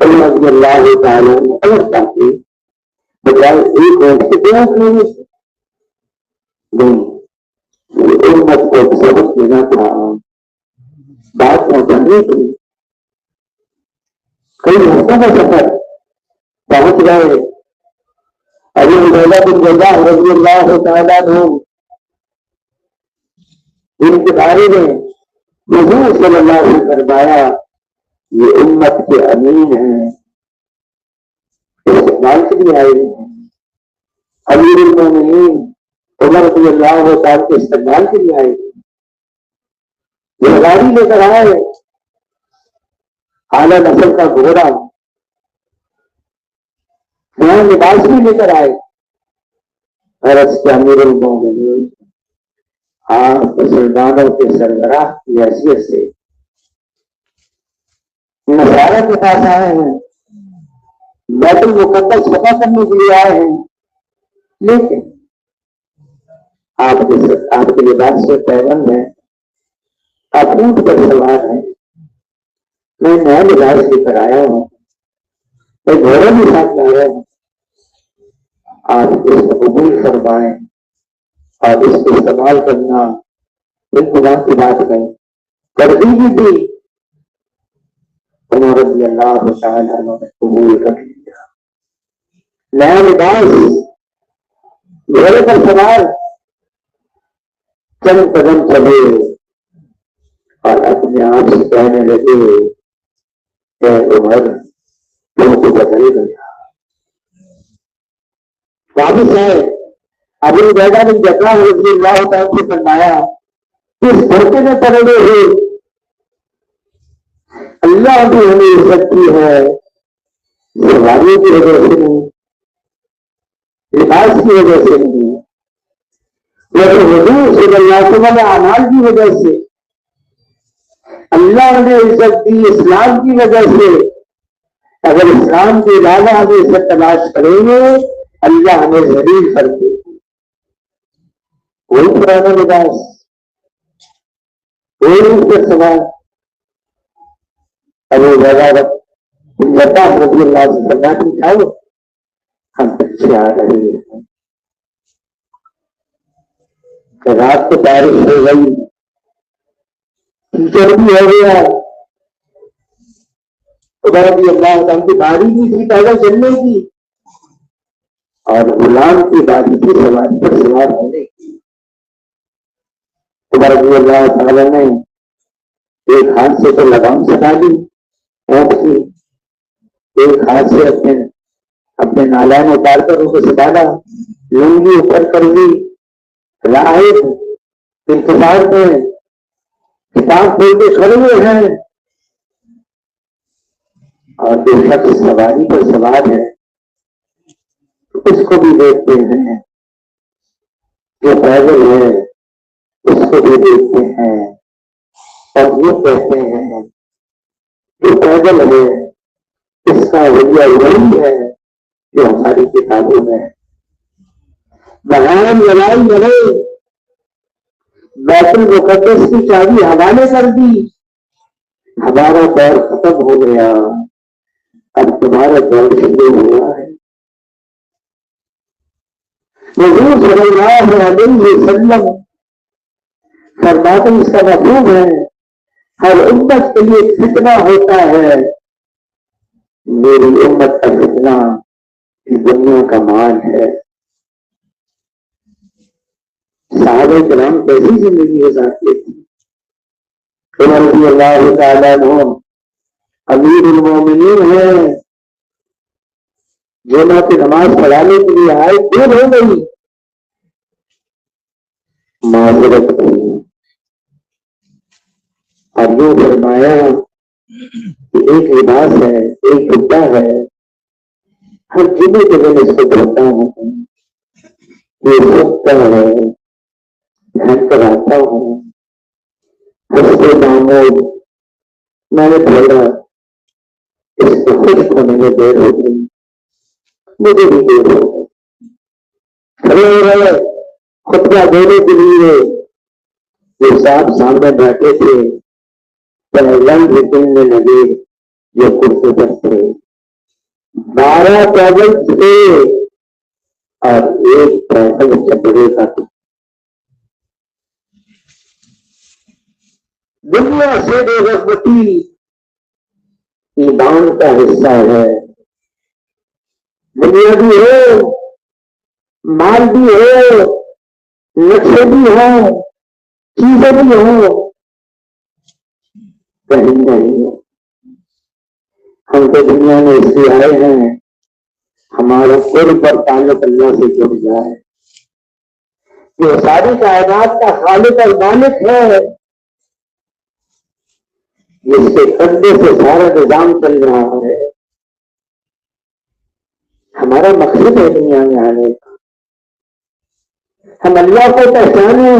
رضی اللہ تعالیٰ اگر چاہتے بجائے ایک وقت کے قیاس لینے سے نہیں، امت کو سبق دینا تھا، بات پہنچانے کے لیے. کئی ہفتوں کا سفر پہنچ گئے. ابو عبیدہ بن جراح رضی اللہ تعالیٰ عنہ ان کے بارے میں حضور صلی اللہ علیہ وسلم نے فرمایا یہ امت کے امین ہیں، استقبال کے لیے آئے ہیں. امیر المومنین عمر رضی اللہ تعالیٰ کے استقبال کے لیے آئے ہیں. یہ گاڑی لے کر آئے اعلیٰ نسل کا گھوڑا، نیا لباس بھی لے کر آئے. عرض کے امیر المومنین آپ مسلمانوں کے سربراہ کی حیثیت سے نصارہ کے پاس آئے ہیں، بیت المقدس فتح کرنے کے لیے آئے ہیں، لیکن آپ کے لباس سے پیغام ہے، آپ اونٹ پر سوار ہیں، میں نیا لباس لے کر آیا ہوں، میں گھوڑا بھی ساتھ لا رہا ہوں. آپ اس کو قبول فرمائیں اور اس کو استعمال کرنا ایک گناہ کی بات نہیں. ترغیب دی عمر رضی اللہ تعالیٰ عنہ نے قبول کر لیا. نیا لباس، گھوڑے پر سوار، چند قدم چلے اور اپنے آپ سے کہنے لگے اے عمر تم کو بدل گیا. واپس آئے ابو عبیدہ بن جراح رضی اللہ تعالیٰ سے فرمایا اس دھوکے میں پڑے ہوئے اللہ بھی ہمیں عزت کی ہے، سواریوں کی وجہ سے نہیں، لباس کی وجہ سے نہیں، لیکن حضور صلی اللہ علیہ وسلم اعمال کی وجہ سے اللہ نے عزت دی اسلام کی وجہ سے. اگر اسلام کے علاوہ ہم عزت تلاش کریں گے اللہ ہمیں ذلیل کر دے. کوئی پرانا لباس، کوئی اس کے سوال. ابو عبیدہ بن جراح رضی اللہ سے فرمایا کہ جاؤ ہم پیچھے آ رہے ہیں. رات کو بارش ہو گئی، کیچڑ بھی ہو گیا، عمر رضی اللہ عنہ کی باری بھی تھی پیدل چلنے کی اور غلام کی باری کی سواری پر سوار ہونے کی. عمر رضی اللہ تعالیٰ نے ایک ہاتھ سے تو لگام سٹا دی اونٹ کی، ایک ہاتھ سے اپنے نالائن اتار کر ان کو سٹانا، لنگی اوپر کر دی. راہب انتظار میں کتاب کھول کے کھڑے ہوئے ہیں اور جو شخص سواری پر سوار ہے اس کو بھی دیکھتے ہیں، جو پیدل ہے اس کو بھی دیکھتے ہیں اور یہ کہتے ہیں جو پیدل ہے اس کا وجہ وہی ہے جو ہماری کتابوں میں بہان لڑائی لڑے، بیت المقدس کی چابی حوالے کر دی، ہمارا دور ختم ہو گیا، اب تمہارا دور شروع ہوا ہے. حضور صلی اللہ علیہ وسلم فرماتے اس کا مفہوم ہے ہر امت کے لیے فتنہ ہوتا ہے، میری امت کا فتنہ اس دنیا کا مان ہے. صحابہ کرام کیسی زندگی گزارتے تھے. عمر رضی اللہ تعالیٰ عنہ امیر المومنین ہیں، جمعہ کی نماز پڑھانے کے لیے آئے، دیر ہو گئی، معذرت کی اور یہ فرمایا کہ ایک لباس ہے، ایک ڈبہ ہے، ہر جمعے کے دن اس کو دھوتا ہوں، یہ سکتا ہے، پہن کر آتا ہوں، ہنستے معمول میں نے پڑھا اس کو خشک ہونے میں دیر ہو گئی، مجھے بھی دیر ہو گئی. کھڑے ہو رہے خطبہ دینے کے لیے جو صاحب سامنے بیٹھے تھے پہلن نکلنے لگے جو کرتے پر تھے، 12 پیدل تھے اور ایک پیدل چپڑے کا تھا. دنیا سے بے رغبتی ایمان کا حصہ ہے. دنیا بھی ہو، مال بھی ہو، نقشے بھی ہوں، چیزیں بھی ہوں، کہیں نہیں. ہم تو دنیا میں اس لیے آئے ہیں ہمارا قرب اور تعلق اللہ سے جڑ جائے. یہ ساری کائنات کا خالق اور مالک ہے، جس کے قبضے سے سارا نظام چل رہا ہے. ہمارا مقصد ہے دنیا میں آنے کا، ہم اللہ کو پہچانے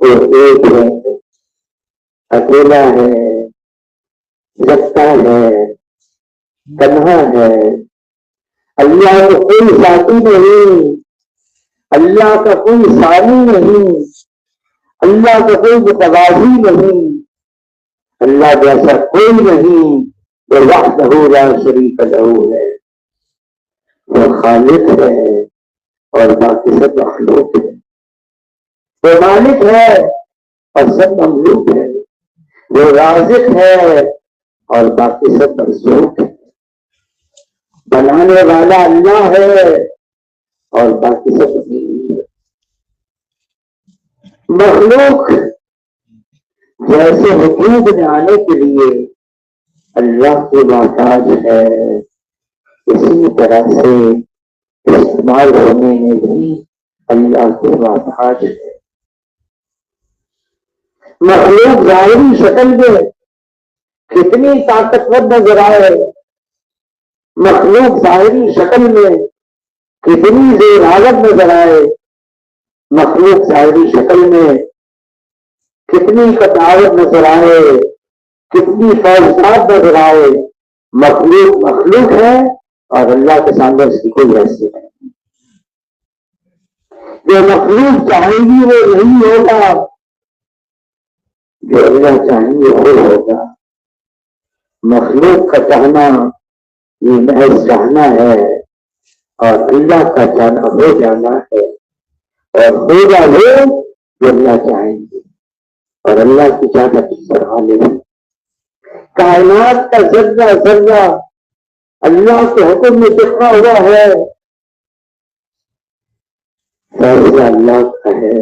وہ ایک ہے، اکیلا ہے، یکتا ہے، تنہا ہے. اللہ کا کوئی ساتھی نہیں، اللہ کا کوئی ثانی نہیں، اللہ کا کوئی متوازی نہیں، اللہ جیسا کوئی نہیں. وہ وحدہ لا شریک لہ ہے، وہ خالق ہے اور باقی سب مخلوق ہے. وہ مالک ہے اور سب مملوک ہے. وہ رازق ہے اور باقی سب مرزوق ہے. بنانے والا اللہ ہے اور باقی سب نہیں ہے. مخلوق جیسے وجود میں آنے کے لیے اللہ کی محتاج ہے، اسی طرح سے استعمال ہونے میں بھی اللہ کی محتاج ہے. مخلوق ظاہری شکل میں کتنی طاقتور نظر آئے، مخلوق ظاہری شکل میں کتنی زیر آور نظر آئے، مخلوق ظاہری شکل میں کتنی کٹاوٹ نظر آئے، کتنی فوجدار نظر آئے، مخلوق مخلوق ہے اور اللہ کے سامنے اس کی کوئی حیثیت نہیں. جو مخلوق چاہیں گی وہ نہیں ہوگا، جو اللہ چاہیں گے وہ ہوگا. مخلوق کا چاہنا یہ محض چاہنا ہے اور اللہ کا چاہنا ہو جانا ہے، اور ہوگا وہ جو اللہ چاہیں گے. اور اللہ کی چاہت اس طرح نہیں. کائنات کا ذرہ ذرہ اللہ کے حکم میں چپکا ہوا ہے. فیصلہ اللہ کا ہے،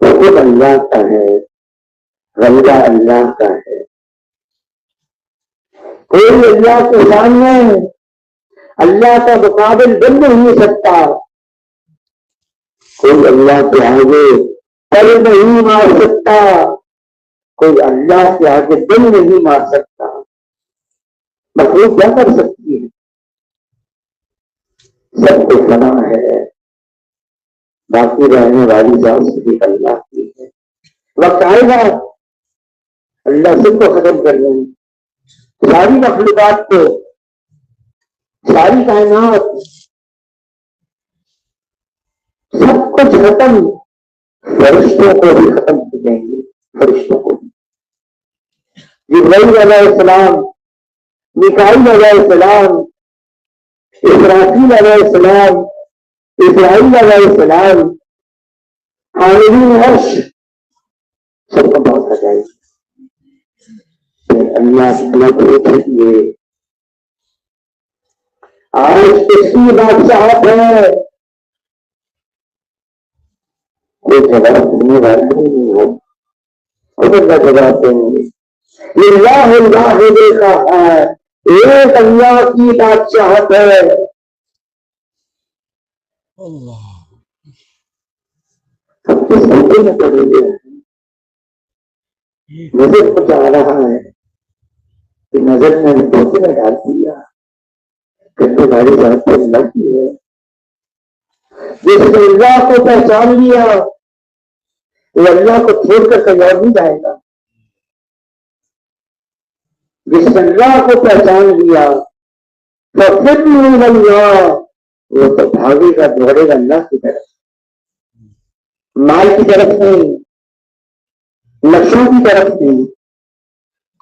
حکم اللہ کا ہے، غلبہ اللہ کا ہے. کوئی اللہ کے سامنے اللہ کا مقابل بن نہیں سکتا، کوئی اللہ کے آگے پر نہیں مار سکتا، کوئی اللہ کے آگے دل نہیں مار سکتا. مخلوق کیا کر سکتی ہے؟ سب کو فنا ہے، باقی رہنے والی ذات صرف اللہ کی ہے. وقت آئے گا اللہ سب کو ختم کر دیں گے. ساری مخلوقات کو، ساری کائنات، سب کچھ ختم، فرشتوں کو بھی ختم کر دیں گے. فرشتوں کو بھی، جبرائیل علیہ السلام، میکائیل علیہ السلام، اسرافیل علیہ السلام، اسرائیل علیہ السلام، حاملین عرش، سب کو موت آ جائے گی. اللہ یہ آج کس کی بادشاہت ہے؟ کوئی جواب دینے والا نہیں ہو، خود اللہ جواب دیں گے. اللہ الواحد القہار، ایک اللہ کی بادشاہت ہے. سب کچھ سمجھے میں پڑے گے. نظر کچھ آ رہا ہے کہ نظر میں دھوکے میں ڈال دیا، کتنے باری ذات پر اللہ کی ہے. جس نے اللہ کو پہچان لیا وہ اللہ کو چھوڑ کر کہیں اور نہیں جائے گا. جس نے اللہ کو پہچان لیا تو پھر نہیں بن گیا، وہ تو بھاگے گا، دوڑے گا اللہ کی طرف، مال کی طرف نہیں، نقشوں کی طرف نہیں،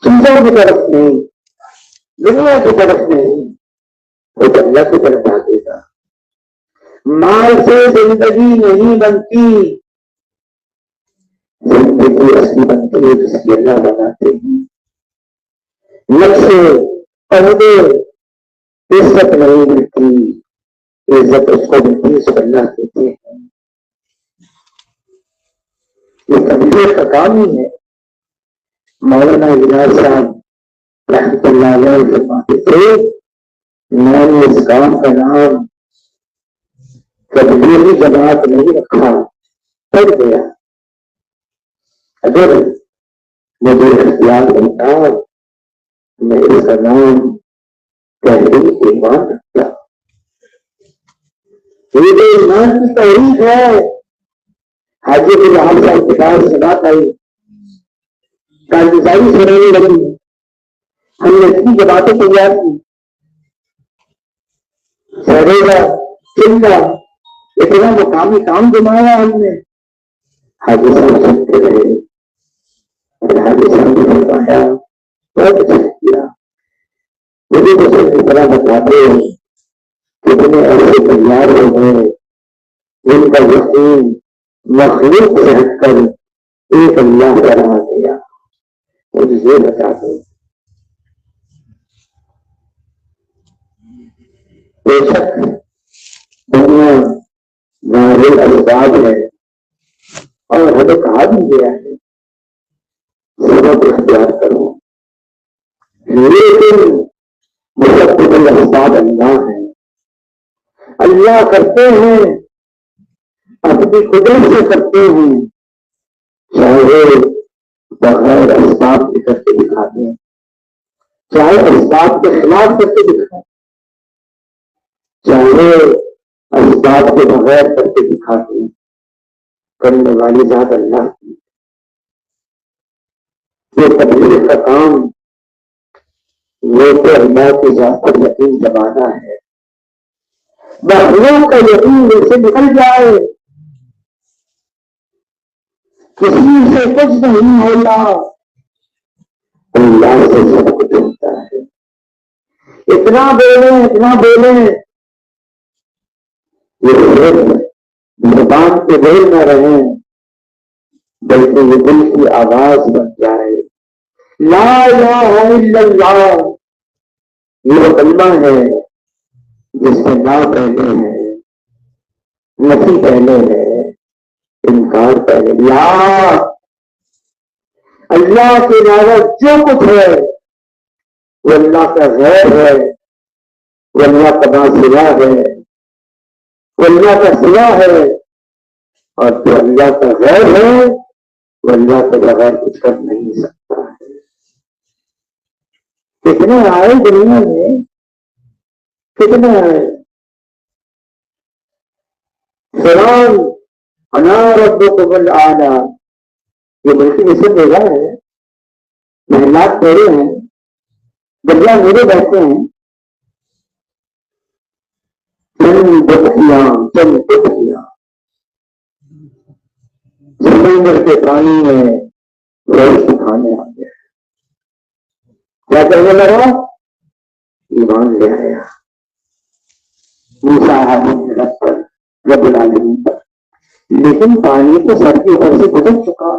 چیزوں کی طرف نہیں، دنیا کی طرف نہیں، وہ تو اللہ کی طرف بھاگے گا. مال سے زندگی نہیں بنتی، زندگی اصلی بنتی ہے جس کی اللہ بناتے ہیں. نقشے عہدے عزت نہیں ملتی، عزت اس کو ملتی ہے جو اللہ کہتے ہیں. یہ تبلیغ کا کام ہی ہے. مولانا اجلاس صاحب رحمۃ اللہ علیہ فرماتے تھے، میں نے اس کام کا نام تبلیغی جماعت نہیں رکھا، پڑ گیا. اگر مجھے اختیار ہوتا میں اس کا نام تحریک ایمان رکھتا. یہ جو ایمان کی تحریک ہے، حاجی کے لحاظ سے اعتقاد سے بات آئی، کارگزاری سے رہنے لگی، ہم نے اتنی جماعتیں تیار کی، سہرے چنگا اتنا مقامی کام جمایا ہم نے. حاجی صاحب سنتے رہے، حاجی صاحب نے فرمایا بہت اچھا کیا. مجھے تو سب اس طرح بتاتے کتنے ایسے تیار ہو گئے جن کا یقین مخلوق سے ہٹ کر ایک اللہ پر آ گیا. مجھے یہ بتا دو بے شک دنیا ظاہر اسباب ہے اور ہمیں کہا بھی گیا ہے سبب اختیار کرو، لیکن مسبب الاسباب اللہ ہے۔ اللہ کرتے ہیں اپنی قدرت سے کرتے ہیں، چاہے بغیر اسباب کے کر کے دکھاتے ہیں، چاہے اسباب کے خلاف کر کے دکھائیں، چاہے اسباب کے بغیر کر کے دکھاتے ہیں، کرنے والی ذات اللہ کی۔ یہ تبلیغ کا کام یہ تو اللہ کی ذات پر یقین جمانا ہے۔ مخلوق کا یقین سے نکل جائے، کسی سے کچھ نہیں ہوتا، اللہ سے سب کچھ ہوتا ہے۔ اتنا بولیں یہ صرف زبان پہ بول نہ رہے بلکہ یہ دل کی آواز بن جائے۔ لا الہ الا اللہ یہ کلمہ ہے جس میں لا پہلے ہے، نفی پہلے ہے، انکار پہلے۔ لا اللہ کے علاوہ جو کچھ ہے وہ اللہ کا غیر ہے، وہ اللہ کا سوا ہے، وہ اللہ کا سوا ہے، اور جو اللہ کا غیر ہے وہ اللہ کے بغیر کچھ کر نہیں سکتا ہے۔ کتنے آئے دنیا میں، کتنے آئے فرعون انا ربکم الاعلی، یہ بلکہ اسے بھیجا ہے، محلات تیرے ہیں، دریا میرے بہتے ہیں، چند دکھیاں سمندر کے پانی میں روز سکھانے آ گیا۔ کیا کرنے لگا؟ ایمان لے آیا موسیٰ ہارون رب پر، رب العالمین پر، لیکن پانی تو سر کے اوپر سے گزر چکا،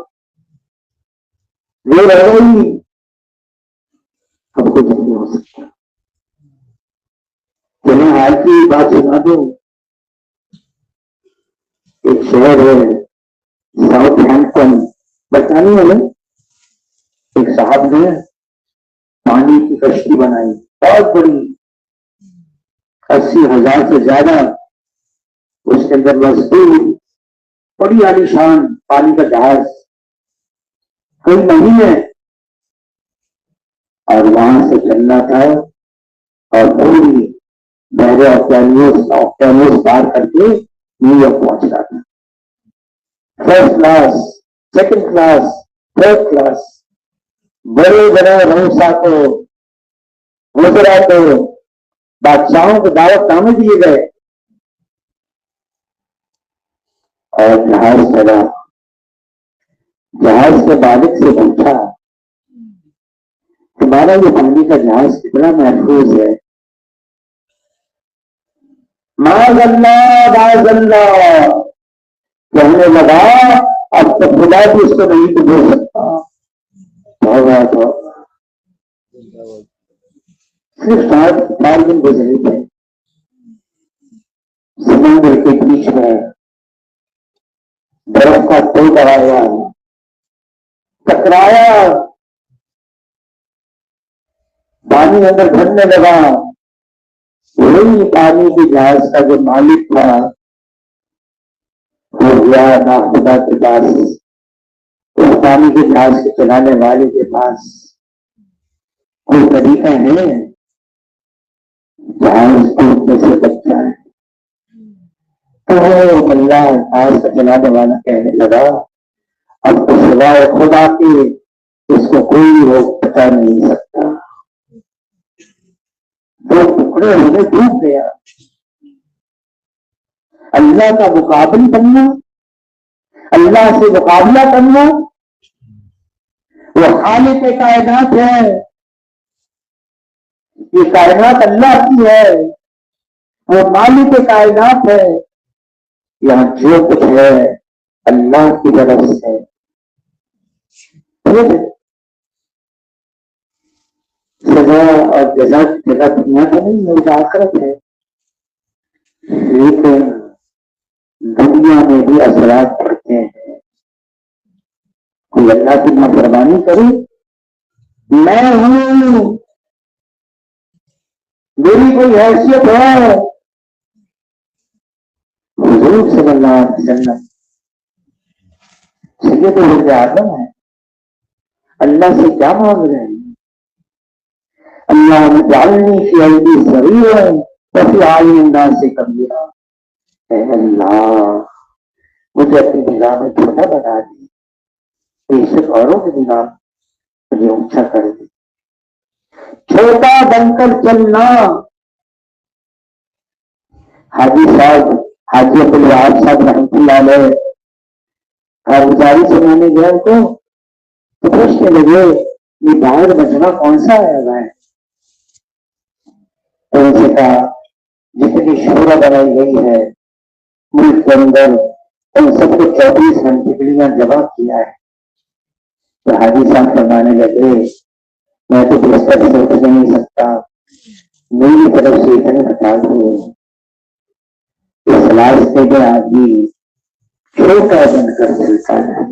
وہ رہ گئی، اب کچھ نہیں ہو سکتا۔ تمہیں حال کی بات سنا دوں، ایک شہر ہے ساؤتھ ہیمپٹن برطانیہ میں، ایک صاحب نے پانی کی کشتی بنائی، بہت بڑی، 80,000 سے زیادہ اس کے اندر مزدور، بڑی عالیشان پانی کا جہاز، کئی مہینے اور وہاں سے چلنا تھا اور پوری بحر اوقیانوس پار کر کے نیو یارک پہنچنا تھا۔ First class, second class, third class, بڑے بڑے روسا کو وزرا کو بادشاہوں کو دعوت نامے دیے گئے اور جہاز چلا۔ جہاز کے مالک سے پوچھا تمہارا یہ پانی کا جہاز کتنا محفوظ ہے؟ معاذ اللہ کہنے لگا اب تو خدا بھی اس کو نہیں ڈبو سکتا۔ صرف 4 دن گزرے تھے، سمندر کے بیچ میں برف کا ٹوکرا آیا، ٹکرایا، پانی اندر بھرنے لگا۔ وہی پانی کے جہاز کا جو مالک تھا وہ گیا ناخدا کے پاس، اس پانی کے جہاز کے چلانے والے کے پاس، کوئی طریقہ ہے جہاز ٹوٹنے سے بچ جائے؟ تو اللہ جہاز کا چلانے والا کہنے لگا اب تو سوائے خدا کے اس کو کوئی روک بچا نہیں سکتا۔ دو ٹکڑے ہونے ڈوب گیا۔ اللہ کا مقابل بننا، اللہ سے مقابلہ کرنا، وہ خالق کائنات ہے، یہ کائنات اللہ کی ہے، وہ مالک کائنات ہے، یہاں جو کچھ ہے اللہ کی طرف سے۔ سزا اور جزا کی جگہ دنیا تو نہیں ہے، آخرت ہے۔ لیکن دنیا میں بھی اثرات پڑتے ہیں. کوئی اللہ کی نافرمانی کرے، میں ہوں، میری کوئی حیثیت ہے. حضور صلی اللہ علیہ وسلم سید ولد آدم ہے، اللہ سے کیا مانگ رہے ہیں؟ اللہ اجعلنی فی ایدی صغیرا وفی اعین الناس کبیرا. اے اللہ مجھے اپنی نگاہ میں چھوٹا بنا دی، صرف اوروں کی نگاہ مجھے اونچا کر دی. چھوٹا بن کر چلنا. حاجی صاحب، حاجی عبدالوہاب صاحب رحمۃ اللہ علیہ کارگزاری سنانے گیا ان کو تو پوچھنے لگے یہ باہر بجنا کون سا ہے؟ تو ان سے کہا جتنی شورا بنائی گئی ہے ملک کے اندر ان سب کو 24 گھنٹے کے لیے جمع کیا ہے. تو حاجی صاحب فرمانے لگے میں تو بستر سے اٹھ نہیں سکتا، میری طرف سے اتنے بتا دو. اس راستے میں آدمی چھوٹا بن کر چلتا ہے،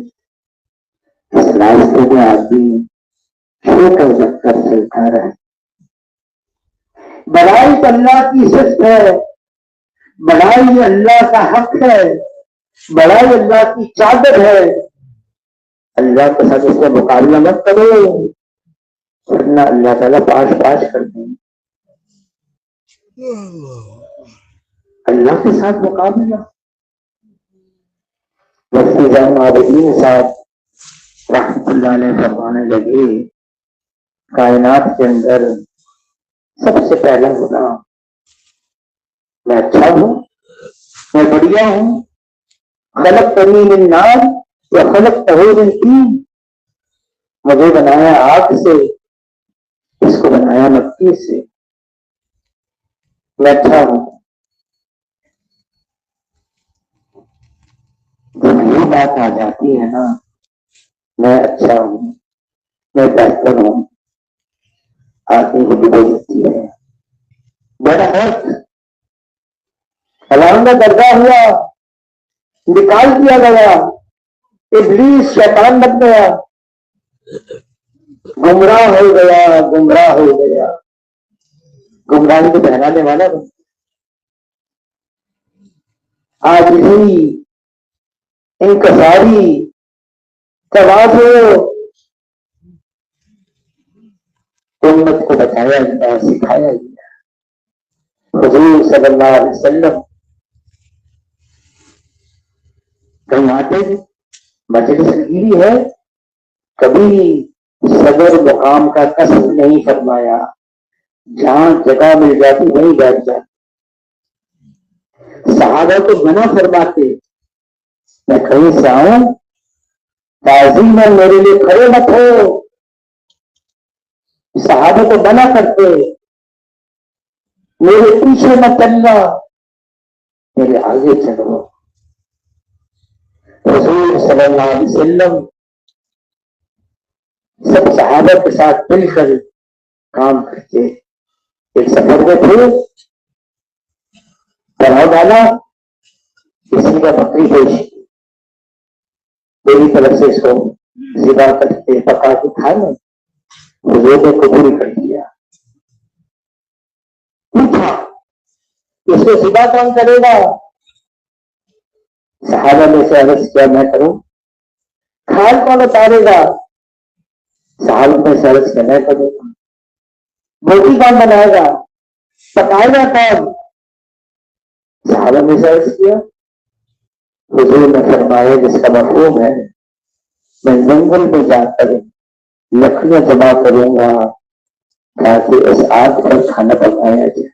اس راستے میں آدمی چھوٹا بن کر چلتا رہے. بڑائی تو اللہ کی صفت ہے، بڑائی اللہ کا حق ہے، بڑائی اللہ کی چادر ہے. اللہ کے ساتھ اس کا مقابلہ مت کرو ورنہ اللہ تعالیٰ پاش پاش کر دیں. اللہ کے ساتھ مقابلہ. مفتی زین العابدین صاحب رحمۃ اللہ علیہ فرمانے لگے کائنات کے اندر سب سے پہلا گناہ میں اچھا ہوں، میں بڑھیا ہوں. خلقتنی من نار وخلقتہ من طین. مجھے بنایا آگ سے، اس کو بنایا مٹی سے. میں اچھا ہوں. جب یہ بات آ جاتی ہے نا میں اچھا ہوں، میں بہتر ہوں، آدمی کو بھی دیتی ہے. بڑا وقت علامہ درگاہ ہوا، نکال دیا گیا، ابلیس شیطان بن گیا، گمراہ ہو گیا، گمراہ ہو گیا، گمراہی کو بہلانے والا بن. عاجزی، انکساری، تواضع امت کو بتایا گیا، سکھایا گیا. حضور صلی اللہ علیہ وسلم کہیں آتے تھے، مجلس گیری ہے، کبھی صدر مقام کا قصد نہیں فرمایا، جہاں جگہ مل جاتی وہیں بیٹھ جاتے. صحابہ کو منع فرماتے میں کہیں سے آؤں تعظیم میں میرے لیے کھڑے مت ہو. صحابہ کو منع کرتے میرے پیچھے مت چلنا، میرے آگے چلو. حضور صلی اللہ علیہ وسلم سب صحابہ کے ساتھ مل کر کام کرتے. ایک سفر میں تھے، پڑاؤ ڈالا، کسی کا بکری پیش کی، میری طرف سے اس کو ذبح کرتے پکا کے کھانے. حضور نے قبول کر دیا. پوچھا اس کو ذبح کون کرے گا؟ صحابہ میں سے عرض کیا میں کروں. کھال کون اتارے گا؟ صحابہ میں سے عرض کیا میں کروں گا. روٹی کون بنائے گا؟ پکائے گا کون؟ صحابہ میں سے عرض کیا. حضور نے فرمایا جس کا مفہوم ہے میں جنگل میں جا کر لکڑیاں جمع کروں گا تاکہ اس آگ پر کھانا پکایا جائے.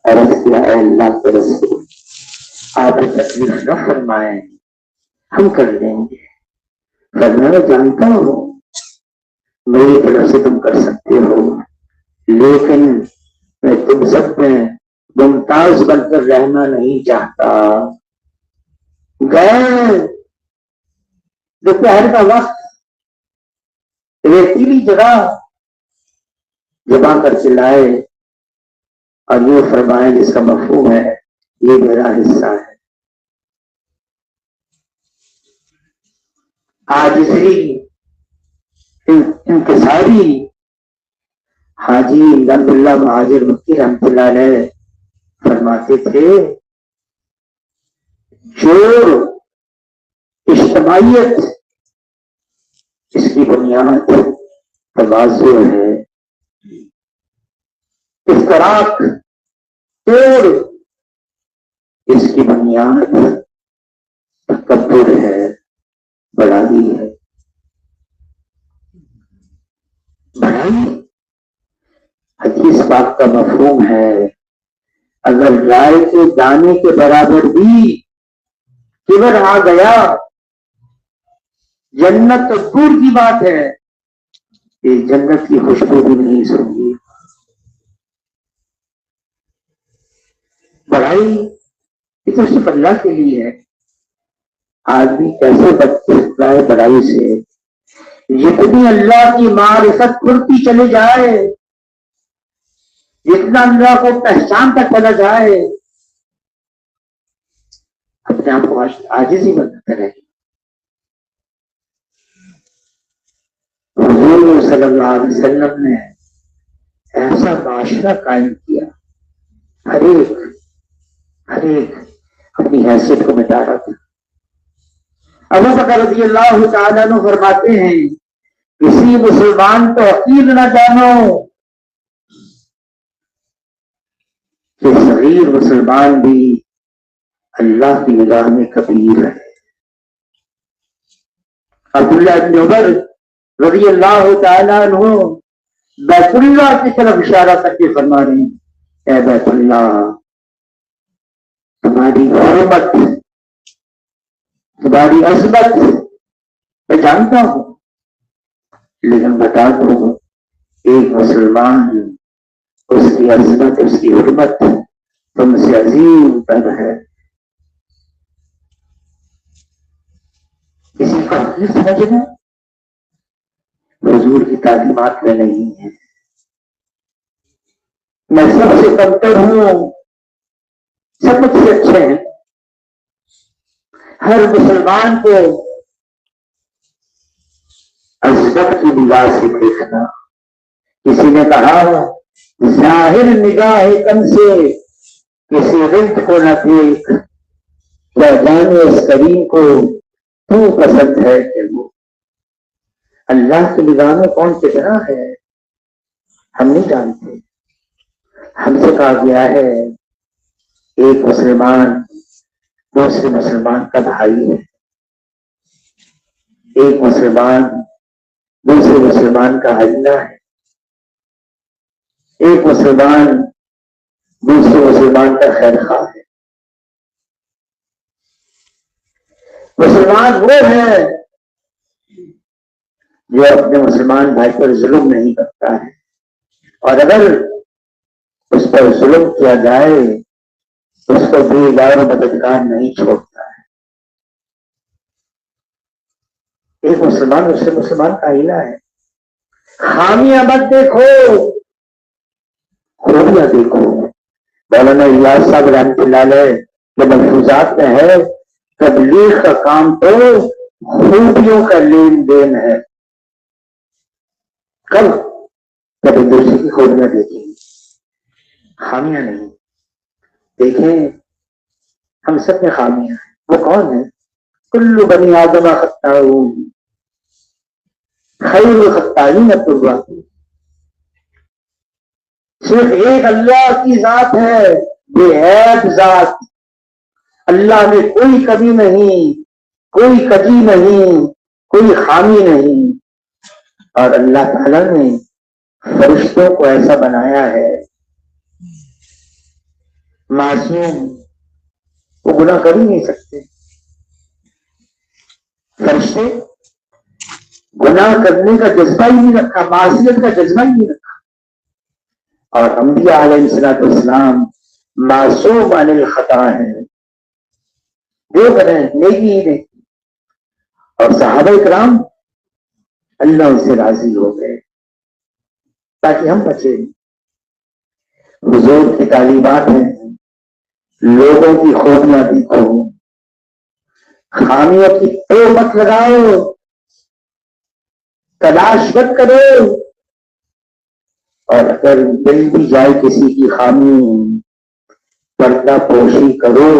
عرض کیا اے اللہ کے رسول آپ تکلیف نہ فرمائیں، ہم کر لیں گے. فرمایا جانتا ہوں میری طرف سے تم کر سکتے ہو، لیکن میں تم سب میں ممتاز بن کر رہنا نہیں چاہتا. گئے دوپہر کا وقت، ریتیلی جگہ جمع کر کے لائے اور یہ فرمائے جس کا مفہوم ہے یہ میرا حصہ ہے. عاجزی انکساری. حاجی عبداللہ مہاجر مکی رحمۃ اللہ علیہ فرماتے تھے جو اجتماعیت اس کی بنیاد تواضع ہے، افتراق توڑ اس کی بنیاد تکبر ہے، بڑائی ہے. بڑائی حدیث پاک کا مفہوم ہے. اگر رائے کے دانے کے برابر بھی کبر آ گیا، جنت تو دور کی بات ہے، یہ جنت کی خوشبو بھی نہیں سنگی. بڑائی یہ تو صرف اللہ کے لیے ہے. آدمی کیسے بچ سکتا ہے بڑائی سے؟ جتنی اللہ کی معرفت بڑھتی چلے جائے، جتنا اللہ کو پہچانتا چلا جائے، اپنے آپ کو عاجز ہی بنتا رہے. حضور صلی اللہ علیہ وسلم نے ایسا معاشرہ قائم کیا، ہر ایک اپنی حیثیت کو مٹا رہا تھا. ابو بکر رضی اللہ تعالیٰ عنہ فرماتے ہیں کسی مسلمان کو حقیر نہ جانو کہ صغیر مسلمان بھی اللہ کی نگاہ میں کبیر ہے. عبداللہ بن عمر رضی اللہ تعالیٰ عنہ بیت اللہ کی طرف اشارہ کر کے فرما رہے ہیں، اے بیت اللہ، تمہاری حرمت، تمہاری عظمت میں جانتا ہوں، لیکن بتا دو ایک مسلمان، اس کی عظمت، اس کی حرمت تم سے عظیم تر ہے. کسی کو حقیر سمجھنا حضور کی تعلیمات میں نہیں ہے. میں سب سے کمتر ہوں، سب مجھ سے اچھے ہیں. ہر مسلمان کو عظمت کی نگاہ سے دیکھنا. کسی نے کہا ظاہر نگاہ کم سے کسی رنت کو نہ دیکھ، کیا جانے اس کریم کو تو پسند ہے کہ وہ. اللہ کی نگاہ میں کون کتنا ہے ہم نہیں جانتے. ہم سے کہا گیا ہے ایک مسلمان دوسرے مسلمان کا بھائی ہے، ایک مسلمان دوسرے مسلمان کا حجنہ ہے، ایک مسلمان دوسرے مسلمان کا خیر خواہ ہے. مسلمان وہ ہے جو اپنے مسلمان بھائی پر ظلم نہیں کرتا ہے، اور اگر اس پر ظلم کیا جائے اس کو بیگار و مددگار نہیں چھوڑتا ہے. ایک مسلمان دوسرے مسلمان کا ہیلا ہے. خامیاں مت دیکھو، خوبیاں دیکھو. مولانا الیاس صاحب رحمۃ اللہ علیہ کے ملفوظات میں ہے تبلیغ کا کام تو خوبیوں کا لین دین ہے. کب ایک دوسرے کی خوبیاں دیکھیں، خامیاں نہیں. دیکھیں ہم سب میں خامیاں ہیں. وہ کون ہے؟ کل بنی آدم خطاؤون خیر الخطائین التوابون. صرف ایک اللہ کی ذات ہے، بے عیب ذات. اللہ میں کوئی کمی نہیں، کوئی کجی نہیں، کوئی خامی نہیں. اور اللہ تعالیٰ نے فرشتوں کو ایسا بنایا ہے معصوم، وہ گناہ کر ہی نہیں سکتے. فرشتے گناہ کرنے کا جذبہ ہی نہیں رکھا، معصیت کا جذبہ ہی نہیں رکھا. اور انبیاء علیہ الصلوۃ والسلام معصوم عن الخطا ہیں، جو کریں نیکی ہی نہیں. اور صحابہ کرام اللہ ان سے راضی ہو گئے تاکہ ہم بچیں. حضور کی تعلیمات ہیں لوگوں کی خوبیاں دیکھو، خامیوں کی تو مت لگاؤ، تلاش مت کرو، اور اگر مل بھی جائے کسی کی خامی پردہ پوشی کرو،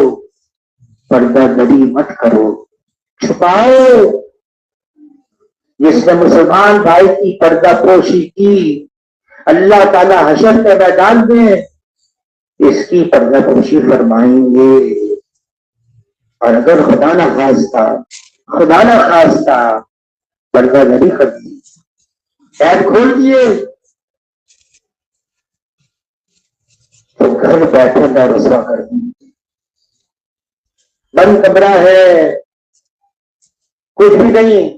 پردہ دری مت کرو، چھپاؤ۔ جس نے مسلمان بھائی کی پردہ پوشی کی، اللہ تعالی حشر کے میدان میں اس کی پردہ پوشی فرمائیں گے۔ اور اگر خدا نہ خواستہ پردہ دری کر دی، عیب کھول دیے، تو گھر بیٹھے نہ رسوا کر دیں گے۔ بند کمرہ ہے، کچھ بھی نہیں،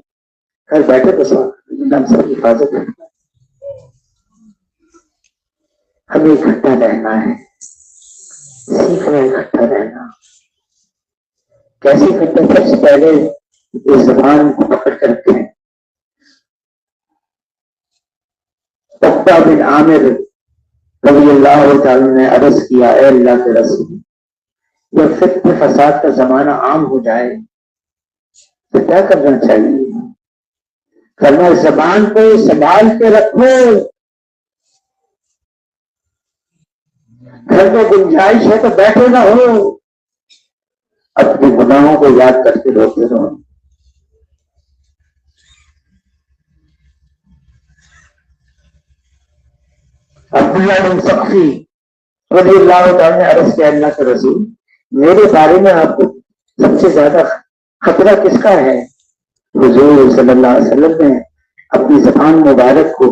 گھر بیٹھے رسوا کر دیں گے۔ ہم سب کی حفاظت ہے، ہمیں اکٹھا رہنا ہے، سیکھنا اکٹھا رہنا۔ کیسے کرتے؟ سب سے پہلے اس زبان کو پکڑ کر رکھیں۔ عقبہ بن عامر رضی اللہ تعالی نے عرض کیا، اے اللہ کے رسول، جب فتنہ فساد کا زمانہ عام ہو جائے تو کیا کرنا چاہیے؟ فرمایا زبان کو سنبھال کے رکھو، گھر میں گنجائش ہے تو بیٹھے نہ ہو، اپنے گناہوں کو یاد کرتے روتے رہو۔ عبداللہ بن سقفی رضی اللہ تعالی نے عرض کیا، اللہ کے رسول، میرے بارے میں آپ کو سب سے زیادہ خطرہ کس کا ہے؟ حضور صلی اللہ علیہ وسلم نے اپنی زبان مبارک کو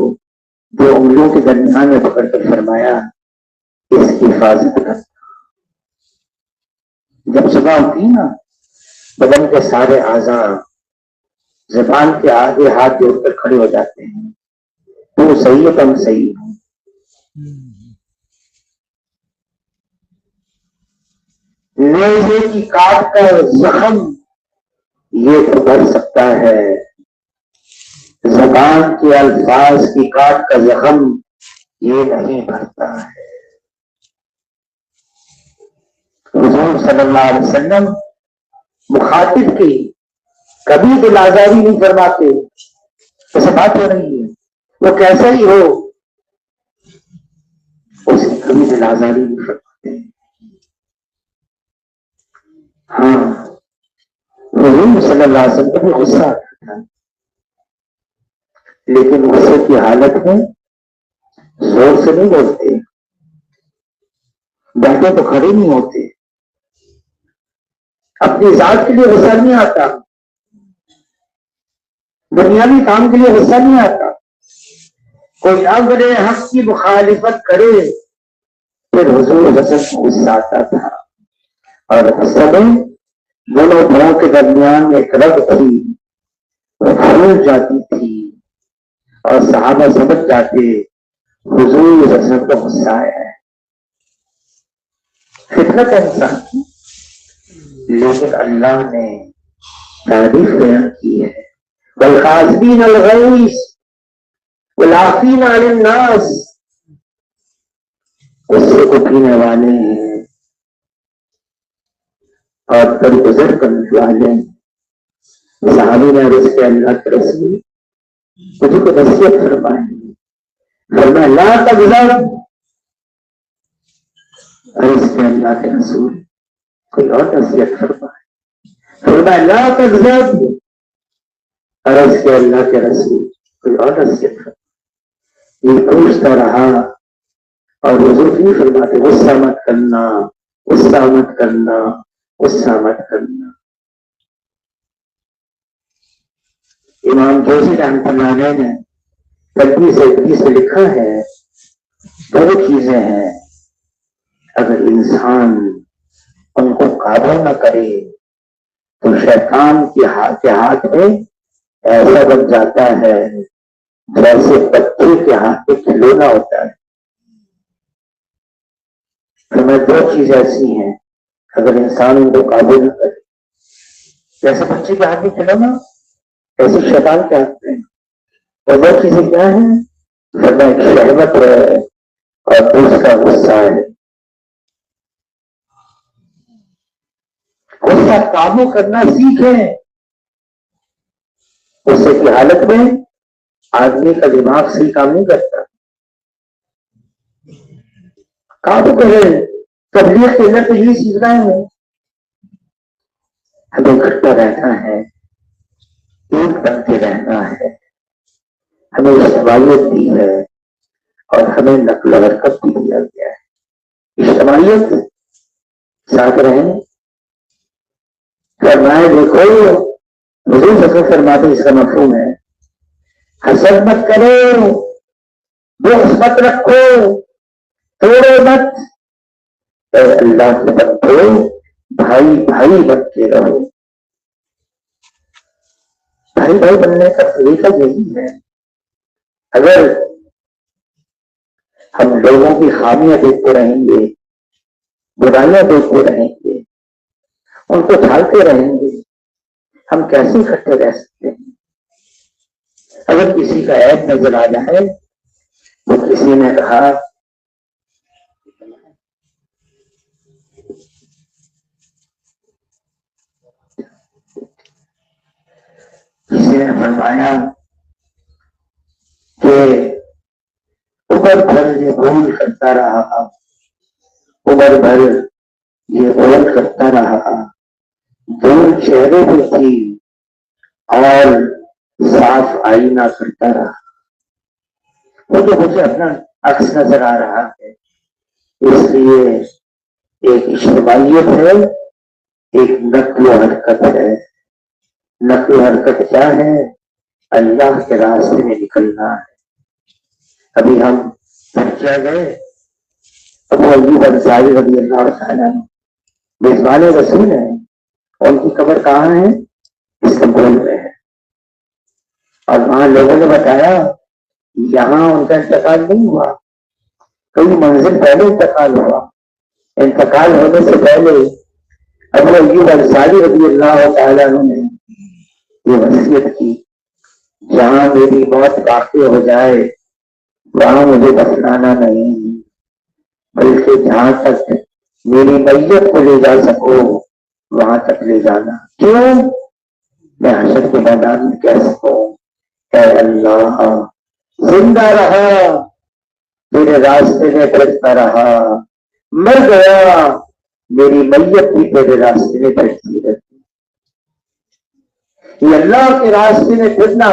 دو انگلیوں کے درمیان میں پکڑ کر فرمایا، اس کی حفاظت کرنا۔ جب صبح ہوتی نا، بدن کے سارے اعضاء زبان کے آگے ہاتھ جوڑ کر کھڑے ہو جاتے ہیں، تو صحیح ہے، تم صحیح ہو۔ نیزے کی کاٹ کا زخم یہ تو بڑھ سکتا ہے، زبان کے الفاظ کی کاٹ کا زخم یہ نہیں بھرتا ہے۔ حضور صلی اللہ علیہ وسلم مخاطب کی کبھی دل آزاری نہیں فرماتے، ایسا بات ہو رہی ہے، وہ کیسا ہی ہو اس کی کبھی دل آزاری نہیں فرماتے۔ ہاں، حضور صلی اللہ علیہ وسلم کو غصہ آتا تھا، لیکن غصے کی حالت میں زور سے نہیں بولتے، بیٹھے تو کھڑے نہیں ہوتے، اپنی ذات کے لیے غصہ نہیں آتا، دنیاوی کام کے لیے غصہ نہیں آتا۔ کوئی امر حق کی مخالفت کرے پھر حضور حسن کو غصہ آتا تھا، اور غصہ میں دونوں بھاؤں کے درمیان میں ایک رگ تھی، وہ پھول جاتی تھی، اور صحابہ سمجھ جاتے حضور حسن کو غصہ آیا ہے، فطرت ہے انسان کی۔ لیکن اللہ نے تعریف بیان کی ہے، والقاظمین الغیظ والعافین عن الناس، غصے کو پینے والے ہیں اور درگزر کرنے والے ہیں۔ صحابی نے عرض کیا، اللہ کے رسول، مجھے کو نصیحت فرمائے۔ فرمایا لا تغضب، عرض کیا اللہ کے رسول، کوئی اور نصیحت فرمائے۔ فرمایا لا تغضب، عرض کیا اللہ کے رسول، کوئی اور نصیحت فرمائے۔ یہ پوچھتا رہا، اور حضور نہیں فرماتے غصہ مت کرنا، غصہ مت کرنا، غصہ مت کرنا۔ امام جوزی رحمۃ اللہ علیہ نے تدبیر سے لکھا ہے، دو چیزیں ہیں، اگر انسان ان کو قابو نہ کرے تو شیطان کے ہاتھ میں ایسا بن جاتا ہے جیسے بچے کے ہاتھ میں کھلونا ہوتا ہے۔ میں دو چیزیں ایسی ہیں، اگر انسان ان کو قابو نہ کرے، جیسے بچے کے ہاتھ میں کھلونا، ایسے شیطان کے ہاتھ میں۔ اور دو چیزیں کیا ہیں؟ ایک شہوت ہے اور دوسرا غصہ ہے۔ غصہ قابو کرنا سیکھیں. غصے کی حالت میں آدمی کا دماغ صحیح کام نہیں کرتا. قابو کریں. تبلیغ کے اندر تو یہ سیکھنا ہے. ہمیں گھٹتا رہنا ہے, ایک بنتے رہنا ہے. ہمیں اجتماعیت دی ہے اور ہمیں نقل و حرکت بھی دیا گیا ہے. اجتماعیت ساتھ رہیں. فرمائے دیکھو حضور صلی اللہ علیہ وسلم فرماتے اس کا مفہوم ہے حسد مت کرو, بغض مت رکھو, توڑو مت. اے اللہ کے بندو, بھائی بھائی بنتے رہو. بھائی بھائی بننے کا طریقہ یہی ہے. اگر ہم لوگوں کی خامیاں دیکھتے رہیں گے, برائیاں دیکھتے رہیں گے, ان کو ڈھالتے رہیں گے, ہم کیسے اکٹھے رہ سکتے ہیں؟ اگر کسی کا عیب نظر آ جائے تو کسی نے کہا کسی نے فرمایا کہ عمر بھر یہ بھول کرتا رہا, عمر بھر یہ بھول کرتا رہا, دور چہرے پہ تھی اور صاف آئینہ کرتا رہا. وہ تو مجھے اپنا عکس نظر آ رہا ہے. اس لیے ایک اجتماعیت ہے, ایک نقل و حرکت ہے. نقل و حرکت کیا ہے؟ اللہ کے راستے میں نکلنا ہے. ابھی ہم کیا گئے, ابو ایوب انصاری رضی اللہ تعالیٰ میزبان رسول ہیں. ان کی قبر کہاں ہے؟ استنبول میں ہے. اور وہاں لوگوں نے بتایا یہاں ان کا انتقال نہیں ہوا, کئی منزل پہلے انتقال ہوا. انتقال ہونے سے پہلے ابو ایوب انصاری رضی اللہ تعالیٰ نے یہ وصیت کی, جہاں میری موت واقع ہو جائے وہاں مجھے دفنانا نہیں, بلکہ جہاں تک میری میت کو لے جا سکو وہاں تک لے جانا. کیوں؟ میں حشر کے میدان میں کہہ سکوں اے اللہ زندہ رہا, تیرے راستے میں پھرتا رہا, مر گیا میری میت بھی تیرے راستے میں پھرتی رہتی. یہ اللہ کے راستے میں پھرنا,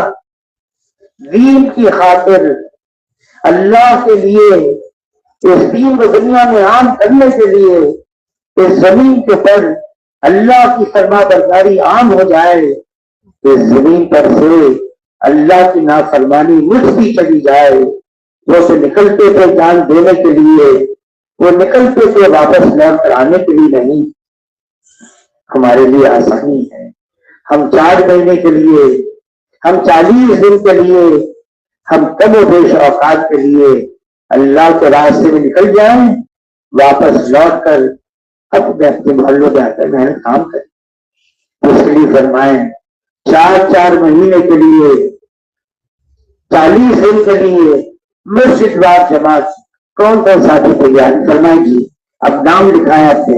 دین کی خاطر, اللہ کے لیے, اس دین کو دنیا میں عام کرنے کے لیے, اس زمین کے پر اللہ کی فرما برداری عام ہو جائے, اس زمین پر سے اللہ کی نافرمانی مٹتی چلی جائے. وہ سے نکلتے تھے جان دینے کے لیے, وہ نکلتے تھے واپس لوٹ کر آنے کے لیے نہیں. ہمارے لیے آسانی ہے. ہم 4 مہینے کے لیے, ہم 40 دن کے لیے, ہم کم و بیش اوقات کے لیے اللہ کے راستے میں نکل جائیں, واپس لوٹ کر اپنے محلوں میں آ کر محنت کام کریں. اس کے لیے فرمائیں 4 مہینے کے لیے, 40 دن کے لیے مسجد وار جماعت کون کون ساتھی تیار؟ فرمائیں جی, اب نام لکھائیں اپنے.